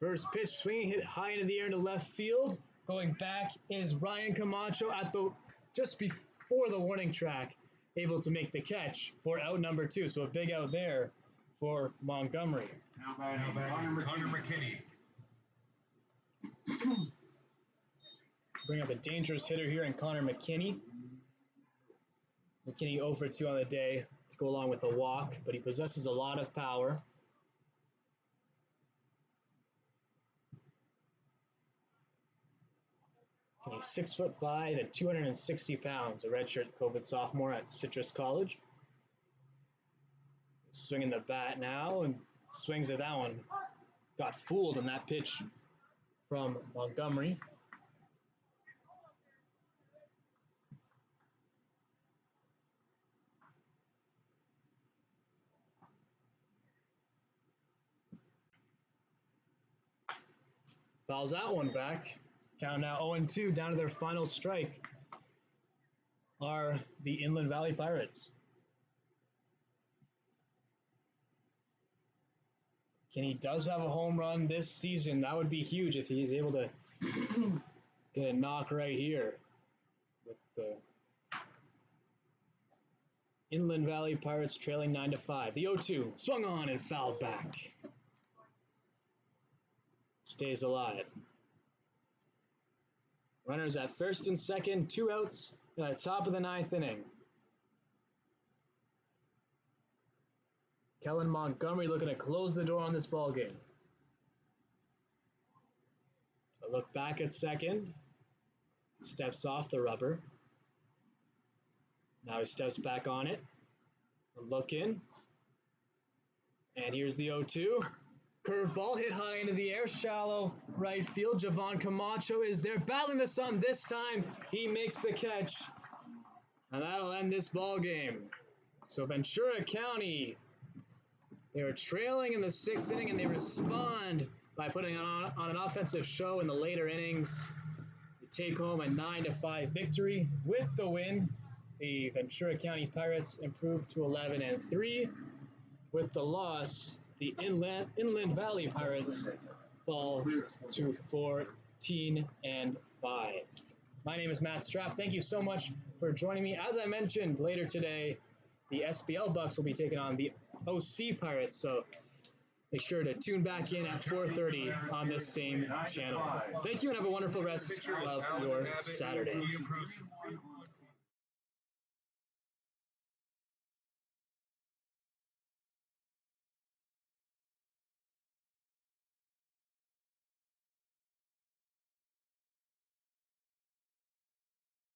First pitch swinging, hit high into the air into left field. Going back is Ryan Camacho at the just before the warning track, able to make the catch for out number 2. So a big out there for Montgomery. Now batting, Connor McKinney. Bring up a dangerous hitter here in Connor McKinney. McKinney 0 for 2 on the day to go along with a walk, but he possesses a lot of power. McKinney 6'5" and 260 pounds, a redshirt COVID sophomore at Citrus College. Swinging the bat now and swings at that one. Got fooled on that pitch from Montgomery. Fouls that one back. Count now 0-2, down to their final strike are the Inland Valley Pirates. Kenny does have a home run this season. That would be huge if he's able to get a knock right here with the Inland Valley Pirates trailing 9-5. The 0-2 swung on and fouled back. Stays alive. Runners at first and second, 2 outs at the top of the 9th inning. Kellen Montgomery looking to close the door on this ball game. A look back at second. Steps off the rubber. Now he steps back on it. A look in. And here's the 0-2. Curveball hit high into the air, shallow right field. Javon Camacho is there, battling the sun. This time he makes the catch, and that'll end this ball game. So Ventura County, they were trailing in the 6th inning, and they respond by putting on an offensive show in the later innings. They take home a 9-5 victory. With the win, the Ventura County Pirates improved to 11-3. With the loss, the Inland Valley Pirates fall to 14-5. My name is Matt Strapp. Thank you so much for joining me. As I mentioned, later today, the SPL Bucks will be taking on the OC Pirates, so make sure to tune back in at 4:30 on this same channel. Thank you and have a wonderful rest of your Saturday.